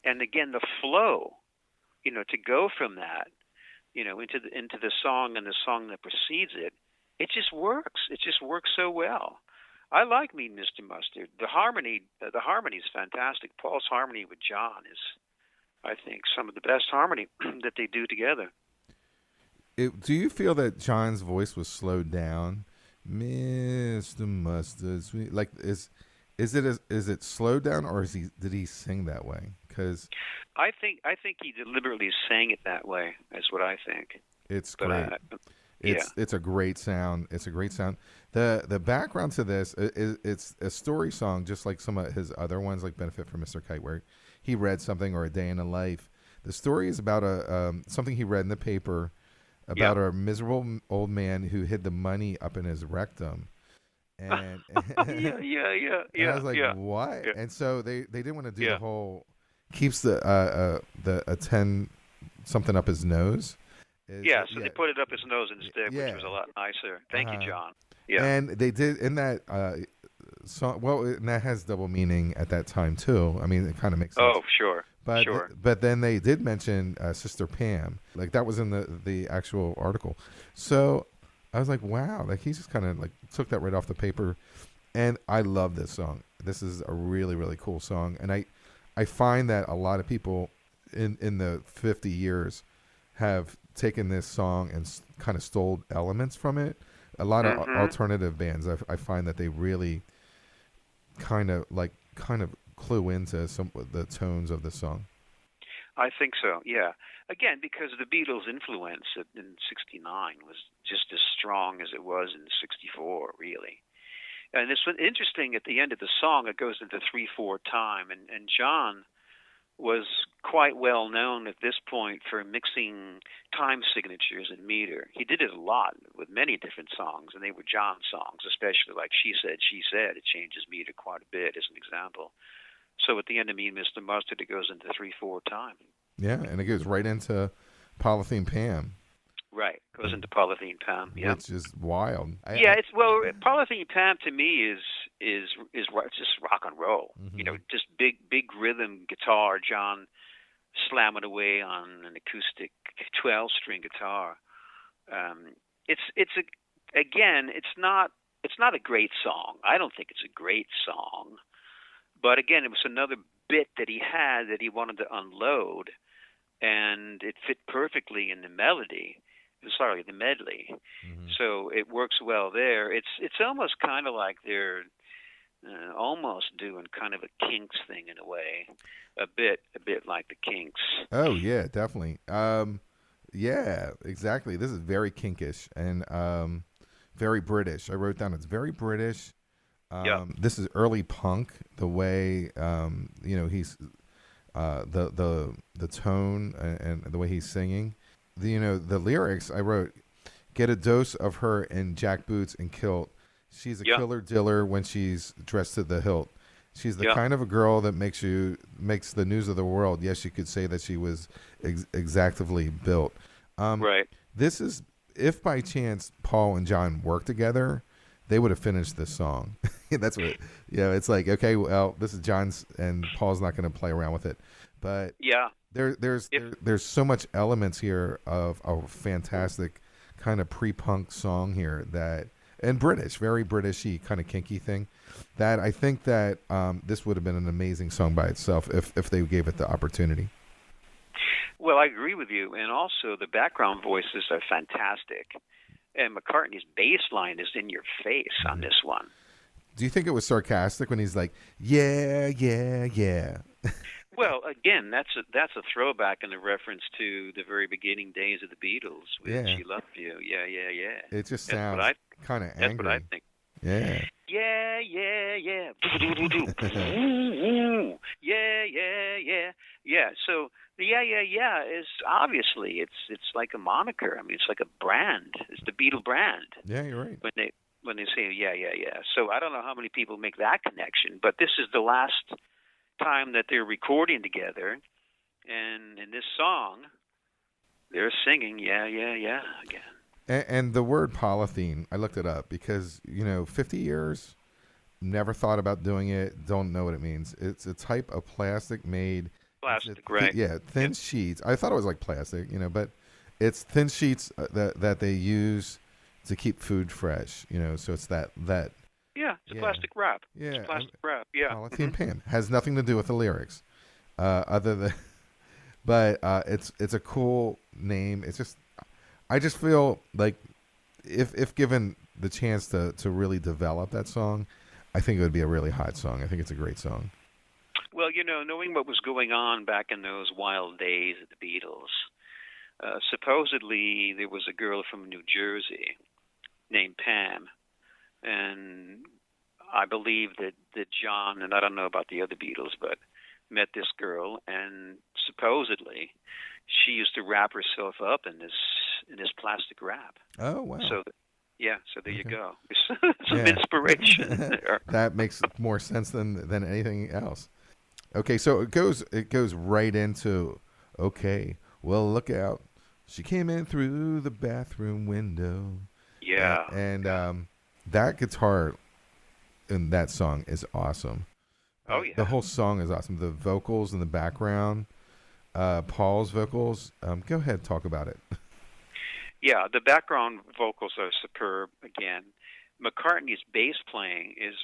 And again, the flow, to go from that, into the song and the song that precedes it, it just works. It just works so well. I like Me, Mr. Mustard. The harmony is fantastic. Paul's harmony with John is, I think, some of the best harmony that they do together. Do you feel that John's voice was slowed down Mr. Mustard Sweet. Like is it slowed down, or did he sing that way? Because I think he deliberately sang it that way. That's what I think. it's But great. yeah. It's a great sound. It's a great sound. The background to this is it's a story song, just like some of his other ones, like Benefit for Mr. Kite, where he read something or A Day in a Life. The story is about something he read in the paper about a miserable old man who hid the money up in his rectum, and and I was like, what? Yeah. And so they didn't want to do the whole keeps the a 10 something up his nose. So they put it up his nose instead, which was a lot nicer. Thank you, John. Yeah. And they did in that song. Well, and that has double meaning at that time too. I mean, it kind of makes sense. Oh, sure. But sure. But then they did mention Sister Pam. Like that was in the actual article. So I was like, wow. Like he just kind of like took that right off the paper. And I love this song. This is a really, really cool song. And I find that a lot of people in the 50 years have taken this song and kind of stole elements from it. A lot of alternative bands, I find that they really kind of clue into some of the tones of the song. I think so, yeah. Again, because the Beatles' influence in '69 was just as strong as it was in '64, really. And it's interesting, at the end of the song, it goes into 3/4 time, and John was quite well known at this point for mixing time signatures and meter. He did it a lot with many different songs, and they were John songs, especially like She Said, She Said. It changes meter quite a bit as an example. So at the end of Me and Mr. Mustard, it goes into 3/4 time. Yeah, and it goes right into Polythene Pam. Right, goes into Polythene Pam. Yeah, which is wild. Polythene Pam to me is just rock and roll. Mm-hmm. You know, just big rhythm guitar. John slamming away on an acoustic 12-string guitar. It's not a great song. I don't think it's a great song. But again, it was another bit that he had that he wanted to unload, and it fit perfectly in the melody. Sorry, the medley. Mm-hmm. So it works well there. It's almost kind of like they're almost doing kind of a Kinks thing in a way, a bit like the Kinks. Oh yeah, definitely. Yeah, exactly. This is very kinkish and very British. I wrote down it's very British. This is early punk. The way he's the tone and the way he's singing. The lyrics I wrote, get a dose of her in jack boots and kilt. She's a killer diller when she's dressed to the hilt. She's the kind of a girl that makes the news of the world. Yes, you could say that she was exactly built. Right. This is, if by chance Paul and John worked together, they would have finished this song. That's what it's like, okay, well, this is John's and Paul's not going to play around with it. But there's so much elements here of a fantastic kind of pre-punk song here and British, very Britishy kind of kinky thing, that I think that this would have been an amazing song by itself if they gave it the opportunity. Well, I agree with you, and also the background voices are fantastic, and McCartney's bass line is in your face on this one. Do you think it was sarcastic when he's like, yeah, yeah, yeah? Well, again, that's a throwback and a reference to the very beginning days of the Beatles with She Loved You. Yeah, yeah, yeah. It just sounds kind of angry. That's what I think. Yeah. Yeah, yeah, yeah. Yeah, yeah, yeah. Yeah, so the yeah is obviously it's like a moniker. I mean, it's like a brand. It's the Beatle brand. Yeah, you're right. When they say yeah. So I don't know how many people make that connection, but this is the last time that they're recording together, and in this song they're singing yeah again. And the word polythene, I looked it up because 50 years, never thought about doing it, don't know what it means. It's a type of plastic made right? Thin sheets. I thought it was like plastic, but it's thin sheets that they use to keep food fresh, so it's that yeah, it's a plastic wrap. Yeah, it's plastic wrap. Yeah, Polythene Pam has nothing to do with the lyrics, other than, but it's a cool name. It's just, I just feel like if given the chance to really develop that song, I think it would be a really hot song. I think it's a great song. Well, knowing what was going on back in those wild days of the Beatles, supposedly there was a girl from New Jersey named Pam, and I believe that John, and I don't know about the other Beatles, but met this girl, and supposedly she used to wrap herself up in this plastic wrap. Oh, wow. So there you go. Some Yeah. inspiration there. That makes more sense than anything else. Okay, so it goes right into, okay, well, look out. She came in through the bathroom window. Yeah. And that guitar in that song is awesome. Oh, yeah. The whole song is awesome. The vocals in the background, Paul's vocals. Go ahead, talk about it. Yeah, the background vocals are superb again. McCartney's bass playing is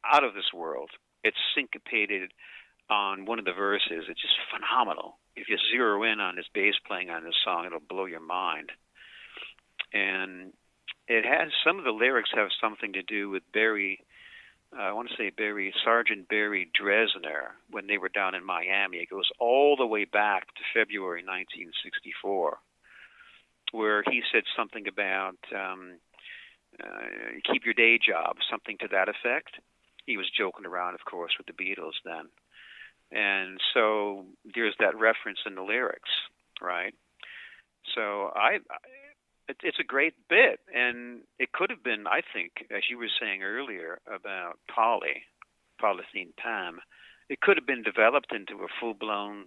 out of this world. It's syncopated on one of the verses. It's just phenomenal. If you zero in on his bass playing on this song, it'll blow your mind. And it has, some of the lyrics have something to do with Sergeant Barry Dresner, when they were down in Miami. It goes all the way back to February 1964, where he said something about keep your day job, something to that effect. He was joking around, of course, with the Beatles then. And so there's that reference in the lyrics, right? So it's a great bit, and it could have been, I think, as you were saying earlier about Polythene Pam, it could have been developed into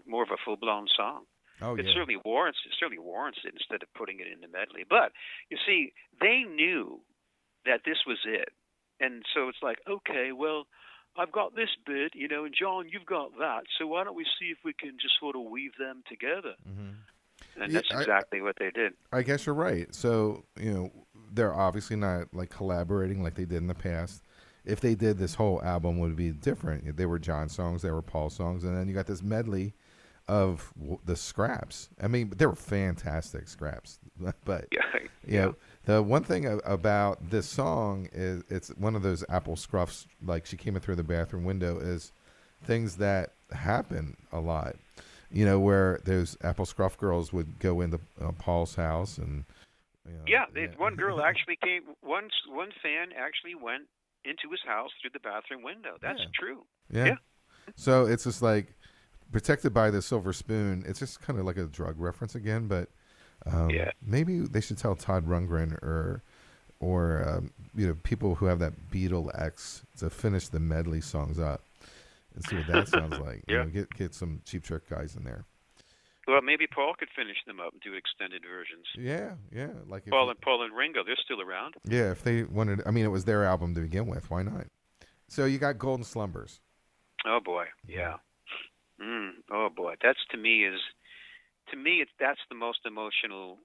more of a full-blown song. Oh, yeah. It certainly warrants it instead of putting it in the medley. But you see, they knew that this was it, and so it's like, okay, well, I've got this bit, and John, you've got that. So why don't we see if we can just sort of weave them together? Mm-hmm. And that's exactly what they did. I guess you're right. So, they're obviously not like collaborating like they did in the past. If they did, this whole album would be different. They were John songs, they were Paul songs, and then you got this medley of the scraps. I mean, they were fantastic scraps. But the one thing about this song is it's one of those apple scruffs, like she came in through the bathroom window, is things that happen a lot. Where those apple scruff girls would go into Paul's house and. One girl actually came. One fan actually went into his house through the bathroom window. That's true. Yeah. So it's just like protected by the silver spoon. It's just kind of like a drug reference again, but maybe they should tell Todd Rundgren or people who have that Beatle X to finish the medley songs up and see what that sounds like. Get some Cheap Trick guys in there. Well, maybe Paul could finish them up and do extended versions. Yeah. Like Paul and Ringo, they're still around. Yeah, if they wanted. I mean, it was their album to begin with. Why not? So you got Golden Slumbers. Oh boy, yeah. Oh boy, that's that's the most emotional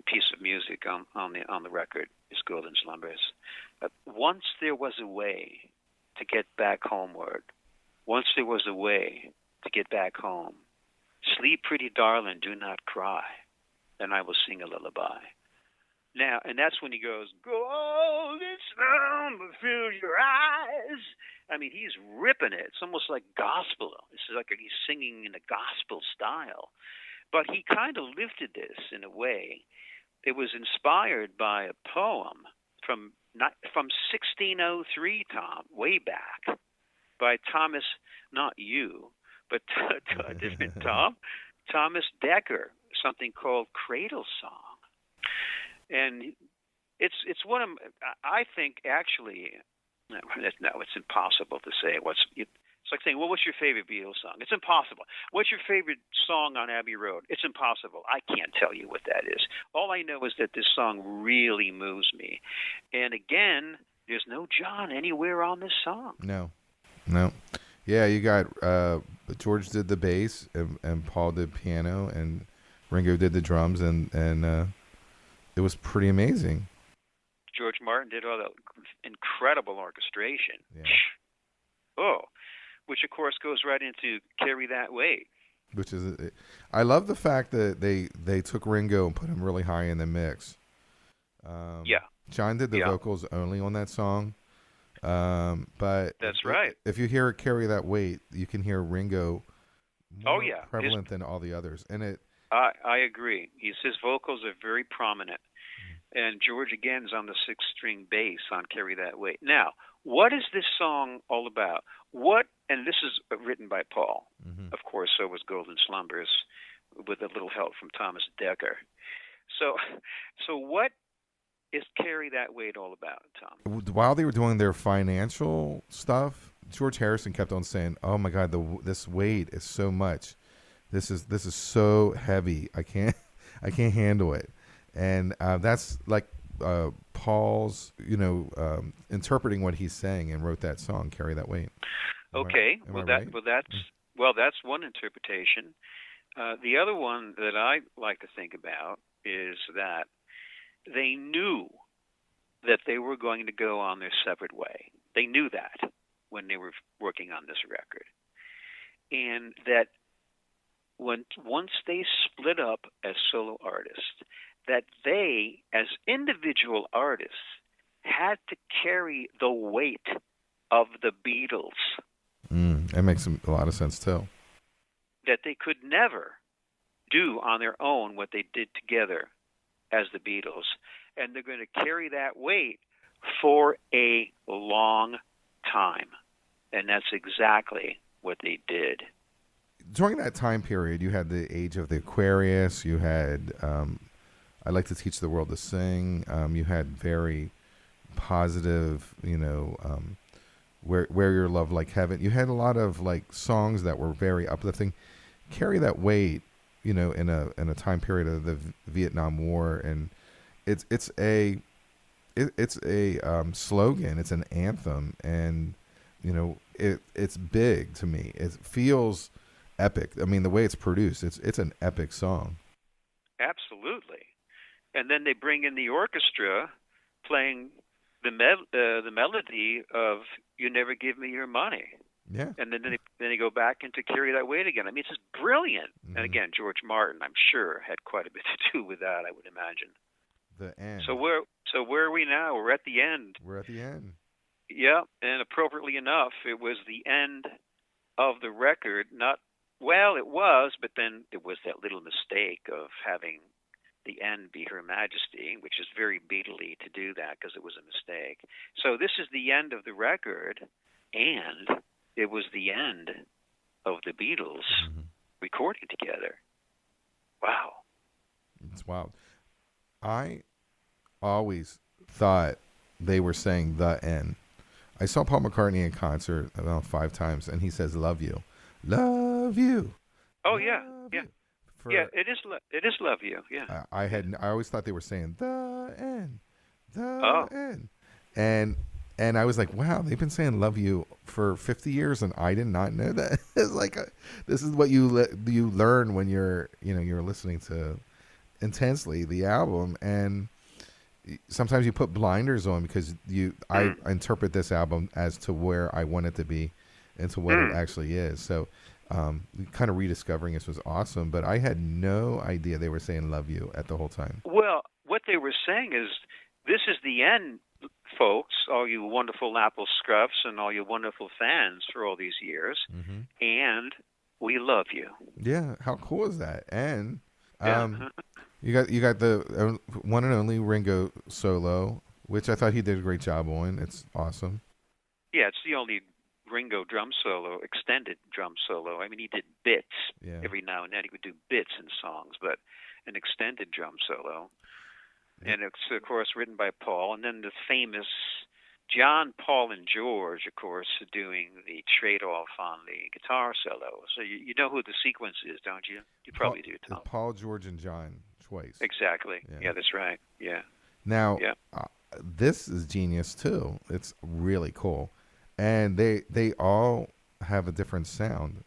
piece of music on the record is Golden Slumbers. Once there was a way to get back homeward. Once there was a way to get back home. Sleep, pretty darling, do not cry. Then I will sing a lullaby. Now, and that's when he goes, golden slumber, fill your eyes. I mean, he's ripping it. It's almost like gospel. This is like he's singing in a gospel style. But he kind of lifted this in a way. It was inspired by a poem from 1603, Tom, way back, by Thomas, not you, but a different Thomas Dekker, something called Cradle Song. And it's one of, I think, actually, no, it's impossible to say. It's like saying, well, what's your favorite Beatles song? It's impossible. What's your favorite song on Abbey Road? It's impossible. I can't tell you what that is. All I know is that this song really moves me. And again, there's no John anywhere on this song. No. Yeah, you got George did the bass and Paul did piano and Ringo did the drums and it was pretty amazing. George Martin did all that incredible orchestration. Yeah. Which of course goes right into Carry That Weight. Which is, I love the fact that they took Ringo and put him really high in the mix. John did the Yeah. vocals only on that song. But That's right. if you hear "Carry That Weight," you can hear Ringo Oh more yeah. prevalent than all the others, and it. I agree. His vocals are very prominent, and George again is on the sixth string bass on "Carry That Weight." Now, what is this song all about? And this is written by Paul. Mm-hmm. Of course, so was "Golden Slumbers," with a little help from Thomas Dekker. So what is "Carry That Weight" all about, Tom? While they were doing their financial stuff, George Harrison kept on saying, "Oh my God, this weight is so much. This is so heavy. I can't I can't handle it." And that's like Paul's, interpreting what he's saying, and wrote that song, "Carry That Weight." Okay. Am I right? That's one interpretation. The other one that I like to think about is that they knew that they were going to go on their separate way. They knew that when they were working on this record. And that once they split up as solo artists, that they, as individual artists, had to carry the weight of the Beatles. That makes a lot of sense too. That they could never do on their own what they did together as the Beatles. And they're going to carry that weight for a long time. And that's exactly what they did. During that time period, you had the age of the Aquarius. You had "I Like to Teach the World to Sing." You had very positive, "Where Your Love Like Heaven." You had a lot of like songs that were very uplifting. "Carry That Weight," in a time period of the Vietnam War, and it's a slogan. It's an anthem, and it's big to me. It feels epic. I mean, the way it's produced, it's an epic song. Absolutely. And then they bring in the orchestra playing the melody of "You Never Give Me Your Money." Yeah. And then they go back into "Carry That Weight" again. I mean, it's just brilliant. Mm-hmm. And again, George Martin, I'm sure, had quite a bit to do with that, I would imagine. The end. So where are we now? We're at the end. We're at the end. Yeah, and appropriately enough, it was the end of the record. It was, but then it was that little mistake of having the end be Her Majesty, which is very Beatle-y to do that because it was a mistake. So this is the end of the record, and it was the end of the Beatles recording together. Wow. It's wild. I always thought they were saying "the end." I saw Paul McCartney in concert about 5 times, and he says "love you, love you." Oh yeah, yeah, yeah. It is "love you." Yeah. I always thought they were saying "the end, the end," and I was like, wow, they've been saying "love you" for 50 years, and I did not know that. It's like this is what you learn when you're listening to intensely the album, and sometimes you put blinders on because I interpret this album as to where I want it to be and to what it actually is. So kind of rediscovering this was awesome, but I had no idea they were saying "love you" at the whole time. Well, what they were saying is, this is the end, folks, all you wonderful Apple Scruffs and all you wonderful fans for all these years, and we love you. Yeah, how cool is that? And you got the one and only Ringo solo, which I thought he did a great job on. It's awesome. Yeah, it's the only Ringo drum solo, extended drum solo. I mean, he did bits every now and then. He would do bits in songs, but an extended drum solo. Yeah. And it's, of course, written by Paul. And then the famous John, Paul, and George, of course, doing the trade-off on the guitar solo. So you know who the sequence is, don't you? You probably do, Tom. Paul, George, and John twice. Exactly. Yeah, that's right. Yeah. Now, this is genius, too. It's really cool. And they all have a different sound.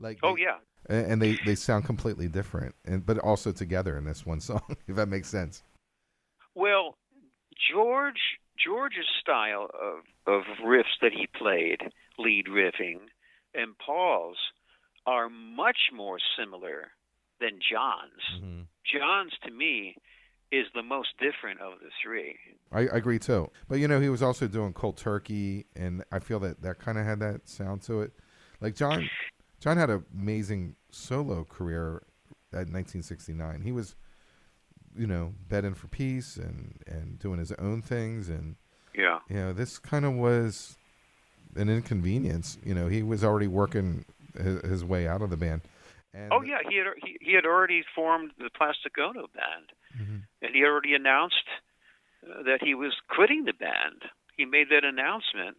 And they sound completely different, but also together in this one song, if that makes sense. Well, George's style of riffs that he played, lead riffing, and Paul's are much more similar than John's. John's, to me, is the most different of the three. I agree too. But he was also doing Cold Turkey, and I feel that kind of had that sound to it. Like John had an amazing solo career at 1969. He was, bedding for peace and doing his own things, and this kind of was an inconvenience. He was already working his way out of the band. And he had already formed the Plastic Ono band, and he already announced that he was quitting the band. He made that announcement,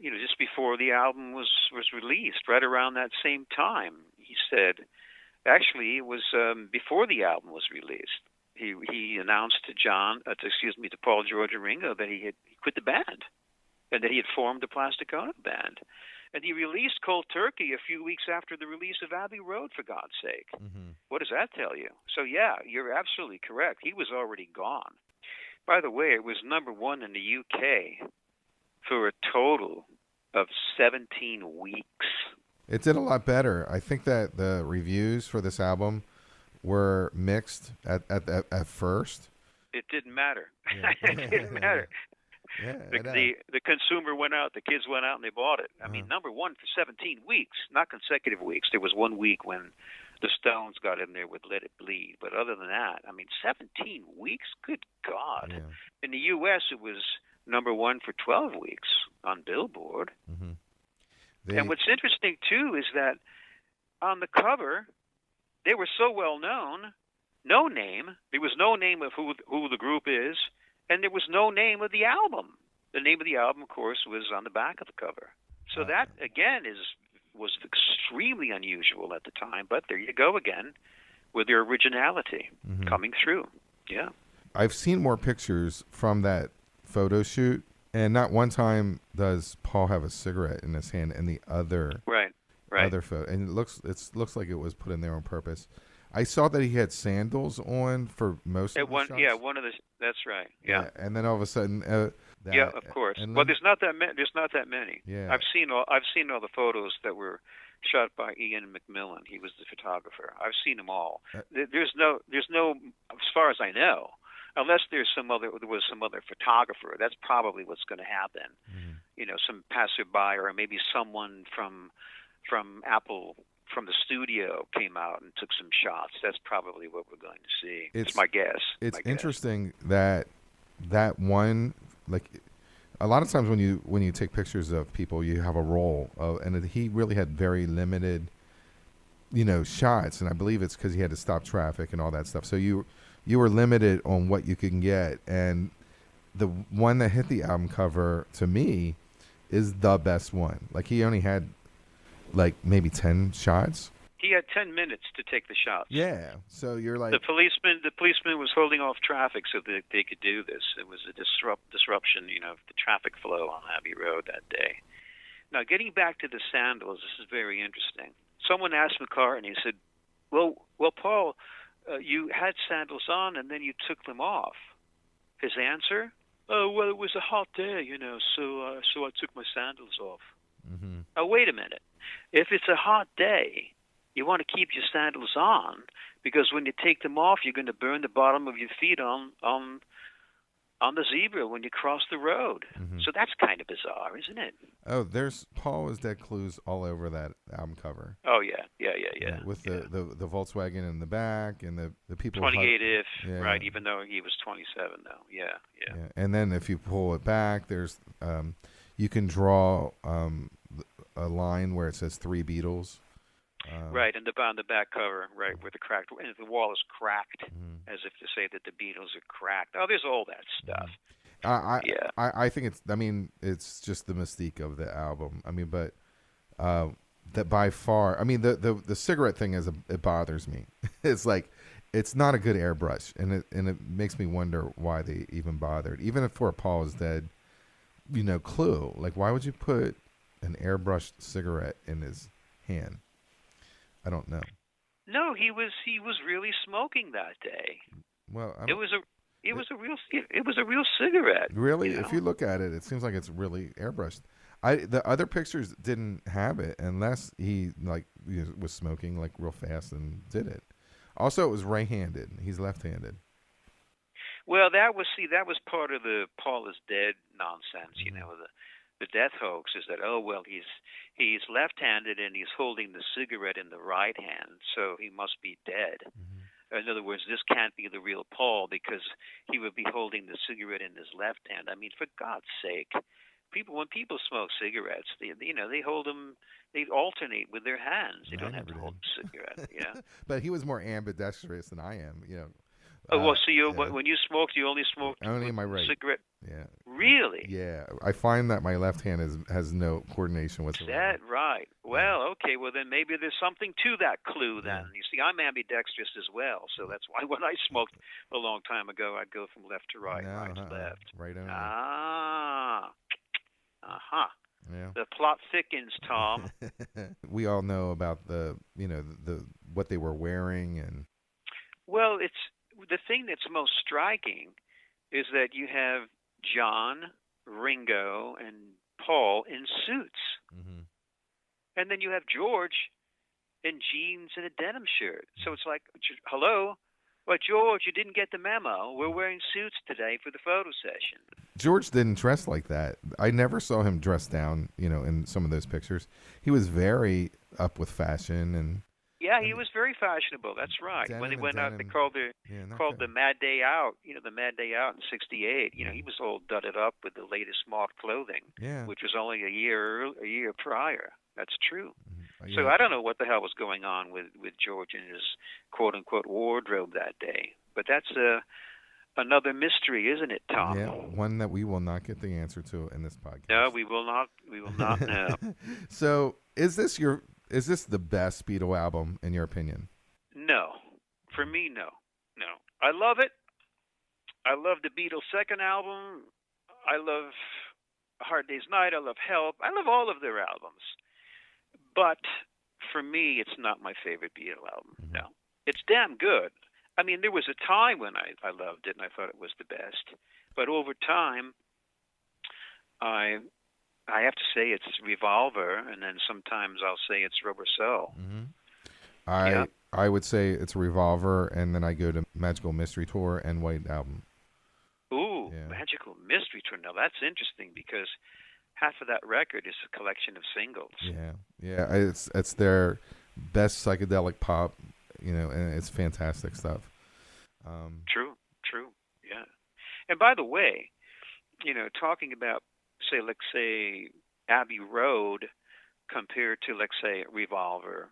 just before the album was released, right around that same time. He said, actually, it was before the album was released. He announced to Paul, George, and Ringo that he quit the band, and that he had formed the Plastic Ono band. And he released Cold Turkey a few weeks after the release of Abbey Road, for God's sake. What does that tell you? So, yeah, you're absolutely correct. He was already gone. By the way, it was number one in the UK for a total of 17 weeks. It did a lot better. I think that the reviews for this album were mixed at first. It didn't matter. Yeah. It didn't matter. Yeah, the consumer went out, the kids went out, and they bought it. I mean, number one for 17 weeks, not consecutive weeks. There was 1 week when the Stones got in there with Let It Bleed. But other than that, 17 weeks? Good God. Yeah. In the U.S., it was number one for 12 weeks on Billboard. And what's interesting, too, is that on the cover, they were so well known, no name. There was no name of who the group is, and there was no name of the album. The name of the album, of course, was on the back of the cover. So that, again, was extremely unusual at the time. But there you go again with their originality coming through. Yeah. I've seen more pictures from that photo shoot, and not one time does Paul have a cigarette in his hand, and the other other photo, and it looks like it was put in there on purpose. I saw that he had sandals on for most of the shots. Yeah, one of the. That's right. Yeah. And then all of a sudden, of course. Well, there's not that many. There's not that many. Yeah. I've seen all the photos that were shot by Ian McMillan. He was the photographer. I've seen them all. There's no, as far as I know, unless there was some other photographer. That's probably what's going to happen. Some passerby or maybe someone from Apple. From the studio came out and took some shots. That's probably what we're going to see. It's my guess. It's interesting that one, like, a lot of times when you take pictures of people, you have a roll and he really had very limited, shots, and I believe it's because he had to stop traffic and all that stuff. So you were limited on what you can get, and the one that hit the album cover to me is the best one. Like, he only had like maybe 10 shots. He had 10 minutes to take the shots. Yeah. So you're like, the policeman was holding off traffic so that they could do this. It was a disruption, of the traffic flow on Abbey Road that day. Now, getting back to the sandals, this is very interesting. Someone asked McCartney, said, well, Paul, you had sandals on and then you took them off. His answer, oh, well, it was a hot day, so I took my sandals off. Oh, wait a minute. If it's a hot day, you want to keep your sandals on, because when you take them off, you're going to burn the bottom of your feet on the zebra when you cross the road. So that's kind of bizarre, isn't it? Oh, Paul is dead clues all over that album cover. Oh, yeah. With the Volkswagen in the back and the people. 28 if, right, even though he was 27 though. Yeah. And then if you pull it back, there's you can draw a line where it says 3 Beatles. Right, and on the back cover, right, where the wall is cracked, as if to say that the Beatles are cracked. Oh, there's all that stuff. I think it's just the mystique of the album. But that by far, the cigarette thing it bothers me. It's like, it's not a good airbrush, and it makes me wonder why they even bothered. Even if for Paul is dead, clue. Like, why would you put an airbrushed cigarette in his hand? I don't know. No, he was really smoking that day. Well, it was a real cigarette. Really, if you look at it, it seems like it's really airbrushed. The other pictures didn't have it, unless he was smoking like real fast and did it. Also, it was right-handed. He's left-handed. Well, that was part of the Paul is dead nonsense. You Mm-hmm. know, the death hoax is that, oh well, he's left-handed and he's holding the cigarette in the right hand, so he must be dead. Mm-hmm. In other words, this can't be the real Paul because he would be holding the cigarette in his left hand. I mean, for God's sake, when people smoke cigarettes, they hold them, they alternate with their hands. They I don't have never to hold did. the cigarette. Yeah. But he was more ambidextrous than I am. Oh well, so Yeah. when you smoked, you only smoked Only with in my right. cigarette. Yeah. Really? Yeah. I find that my left hand has no coordination Is whatsoever. that right? Well, okay. Well, then maybe there's something to that clue. Then Yeah. you see, I'm ambidextrous as well, so that's why when I smoked a long time ago, I'd go from left to right, No, right to left. right only. Ah, uh-huh. Yeah. The plot thickens, Tom. We all know about the what they were wearing and Well, it's the thing that's most striking is that you have John, Ringo, and Paul in suits, mm-hmm. and then you have George in jeans and a denim shirt. So it's like, hello, well, George, you didn't get the memo. We're wearing suits today for the photo session. George didn't dress like that. I never saw him dressed down, in some of those pictures. He was very up with fashion and Yeah, he was very fashionable. That's right. When they went out, they called the Mad Day Out. The Mad Day Out in '68. He was all dudded up with the latest moth clothing, which was only a year prior. That's true. Mm-hmm. So I don't know what the hell was going on with George and his quote unquote wardrobe that day. But that's another mystery, isn't it, Tom? Yeah, one that we will not get the answer to in this podcast. No, we will not. We will not know. So, is this the best Beatle album in your opinion? No, for me, no. I love it. I love the Beatles' second album. I love A Hard Day's Night. I love Help. I love all of their albums. But for me, it's not my favorite Beatle album. Mm-hmm. No, it's damn good. I mean, there was a time when I loved it and I thought it was the best. But over time, I have to say it's Revolver, and then sometimes I'll say it's Rubber Soul. Mm-hmm. I would say it's Revolver, and then I go to Magical Mystery Tour and White Album. Ooh, yeah. Magical Mystery Tour. Now that's interesting because half of that record is a collection of singles. Yeah. It's their best psychedelic pop, and it's fantastic stuff. True. Yeah. And by the way, talking about let's say Abbey Road compared to let's say Revolver,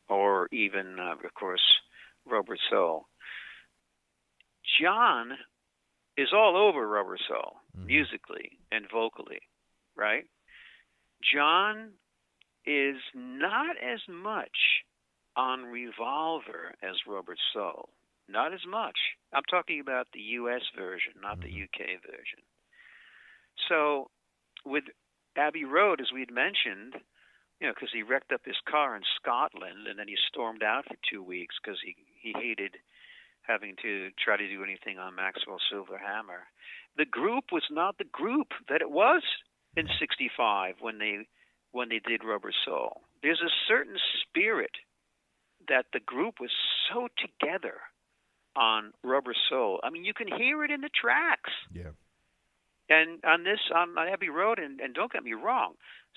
or even of course Rubber Soul. John is all over Rubber Soul, musically and vocally, right? John is not as much on Revolver as Rubber Soul. Not as much. I'm talking about the U.S. version, not the UK version. So with Abbey Road, as we had mentioned, because he wrecked up his car in Scotland and then he stormed out for 2 weeks because he hated having to try to do anything on Maxwell Silverhammer. The group was not the group that it was in '65 when they did Rubber Soul. There's a certain spirit that the group was so together on Rubber Soul. I mean, you can hear it in the tracks. Yeah. And on Abbey Road, and don't get me wrong,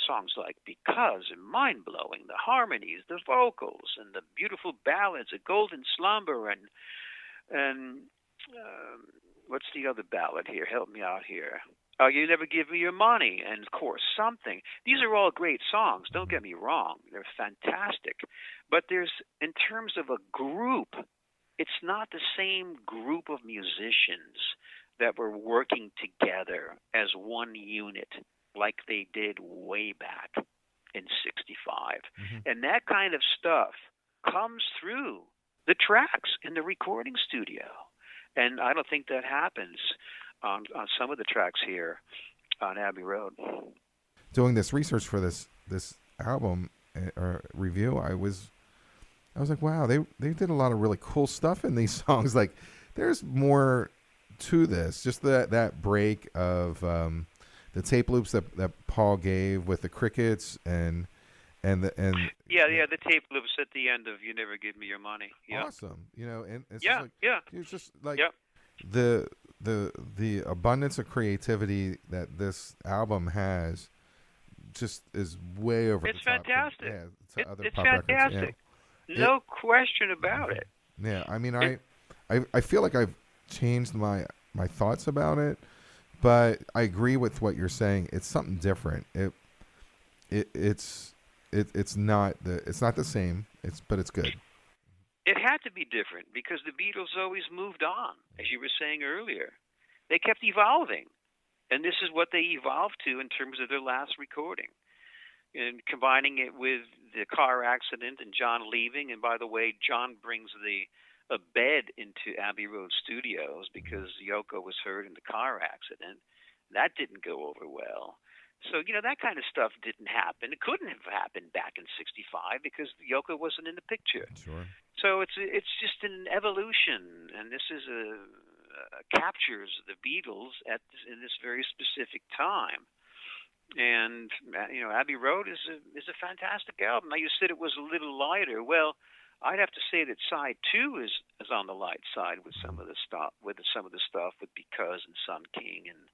songs like Because and Mind Blowing, the harmonies, the vocals, and the beautiful ballads, A Golden Slumber, and what's the other ballad here? Help me out here. You Never Give Me Your Money, and of course, Something. These are all great songs, don't get me wrong. They're fantastic. But in terms of a group, it's not the same group of musicians that were working together as one unit like they did way back in '65. And that kind of stuff comes through the tracks in the recording studio. And I don't think that happens on some of the tracks here on Abbey Road. Doing this research for this album or review, I was like, wow, they did a lot of really cool stuff in these songs. Like, there's more to this. Just that break of the tape loops that Paul gave with the crickets and the tape loops at the end of You Never Give Me Your Money. Yeah. Awesome. And it's it's just like the the abundance of creativity that this album has just is way over It's the top. fantastic. To other It's pop records. fantastic. No question about it. Yeah, I mean, I feel like I've changed my thoughts about it, but I agree with what you're saying. It's something different. It's not the same. But it's good. It had to be different because the Beatles always moved on, as you were saying earlier. They kept evolving, and this is what they evolved to in terms of their last recording. And combining it with the car accident and John leaving, and by the way, John brings a bed into Abbey Road Studios because Yoko was hurt in the car accident. That didn't go over well. So, that kind of stuff didn't happen. It couldn't have happened back in '65 because Yoko wasn't in the picture. Sure. So it's just an evolution, and this is captures the Beatles in this very specific time. And Abbey Road is a fantastic album. Now you said it was a little lighter. Well, I'd have to say that side 2 is on the light side with some of the stuff with Because and Sun King and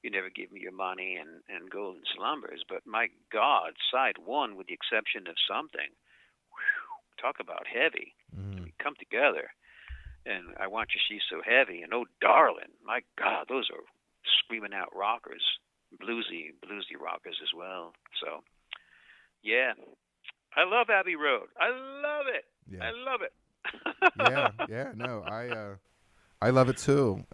You Never Give Me Your Money and Golden Slumbers. But my God, side 1, with the exception of Something, talk about heavy. We come together, and I Want You, She's So Heavy, and Oh Darling, my God, those are screaming out rockers. Bluesy rockers as well. So, yeah, I love Abbey Road. I love it. Yeah. I love it. yeah. No, I love it too.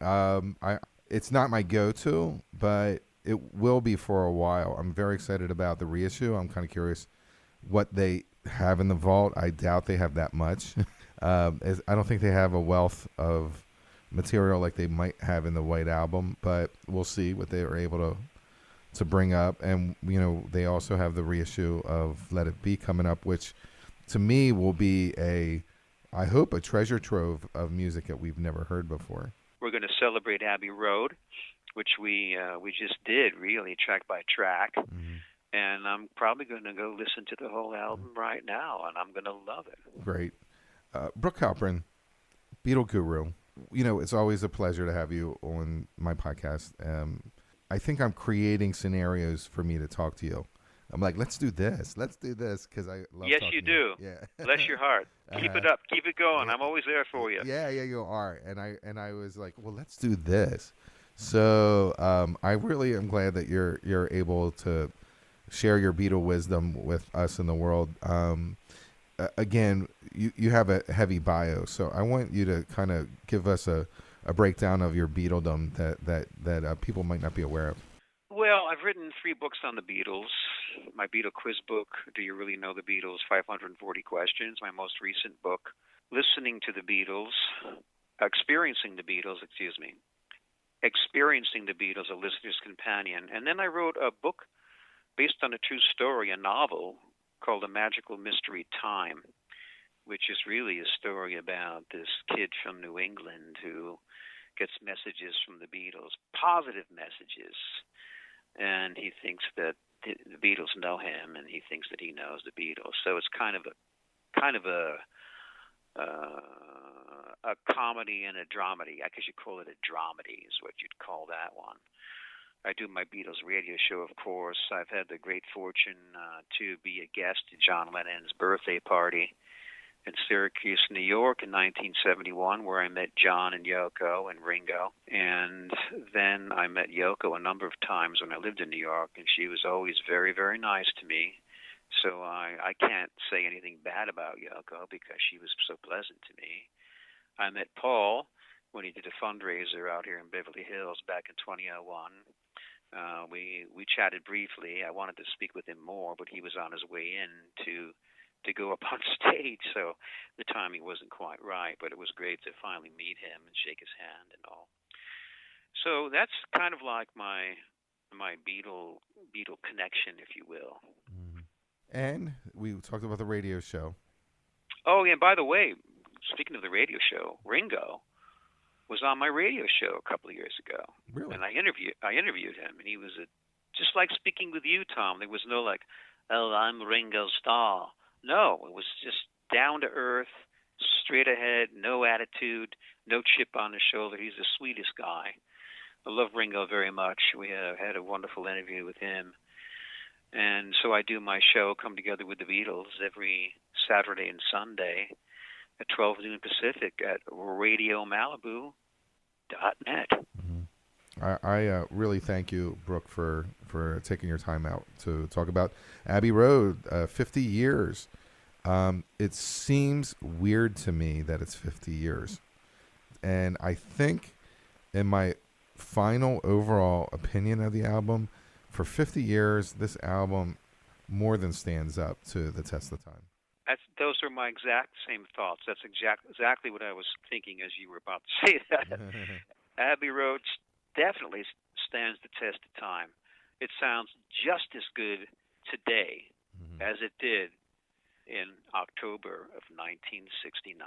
It's not my go-to, but it will be for a while. I'm very excited about the reissue. I'm kind of curious what they have in the vault. I doubt they have that much. I don't think they have a wealth of material like they might have in the White Album, but we'll see what they are able to bring up. And they also have the reissue of Let It Be coming up, which to me will be I hope a treasure trove of music that we've never heard before. We're going to celebrate Abbey Road, which we just did, really, track by track. And I'm probably going to go listen to the whole album right now, and I'm going to love it. Great. Brooke Halpin, Beatle Guru. It's always a pleasure to have you on my podcast. I think I'm creating scenarios for me to talk to you. I'm like, let's do this, because I love Yes, talking you to do. Yeah. Bless your heart. Keep it up. Keep it going. I'm always there for you. Yeah, you are. And I was like, well, let's do this. So I really am glad that you're able to share your Beatle wisdom with us in the world. Again, you have a heavy bio, so I want you to kind of give us a breakdown of your Beatledom that people might not be aware of. Well, I've written 3 books on the Beatles. My Beatle quiz book, Do You Really Know the Beatles? 540 Questions. My most recent book, Listening to the Beatles, Experiencing the Beatles, Experiencing the Beatles, A Listener's Companion. And then I wrote a book based on a true story, a novel called A Magical Mystery Time, which is really a story about this kid from New England who gets messages from the Beatles, positive messages. And he thinks that the Beatles know him, and he thinks that he knows the Beatles. So it's kind of a comedy and a dramedy. I guess you call it a dramedy is what you'd call that one. I do my Beatles radio show, of course. I've had the great fortune to be a guest at John Lennon's birthday party in Syracuse, New York in 1971, where I met John and Yoko and Ringo. And then I met Yoko a number of times when I lived in New York, and she was always very, very nice to me. So I can't say anything bad about Yoko because she was so pleasant to me. I met Paul when he did a fundraiser out here in Beverly Hills back in 2001. We chatted briefly. I wanted to speak with him more, but he was on his way in to go up on stage, so the timing wasn't quite right, but it was great to finally meet him and shake his hand and all. So that's kind of like my Beatle connection, if you will. And we talked about the radio show. Oh, yeah, and by the way, speaking of the radio show, Ringo was on my radio show a couple of years ago. Really? And I interviewed him, and he was just like speaking with you, Tom. There was no like, oh, I'm Ringo Starr. No, it was just down to earth, straight ahead, no attitude, no chip on his shoulder. He's the sweetest guy. I love Ringo very much. We had a wonderful interview with him. And so I do my show, Come Together with the Beatles, every Saturday and Sunday at 12 noon Pacific at radiomalibu.net. I really thank you, Brooke, for taking your time out to talk about Abbey Road, 50 years. It seems weird to me that it's 50 years. And I think in my final overall opinion of the album, for 50 years, this album more than stands up to the test of time. Those are my exact same thoughts. That's exactly what I was thinking as you were about to say that. Abbey Road definitely stands the test of time. It sounds just as good today as it did in October of 1969.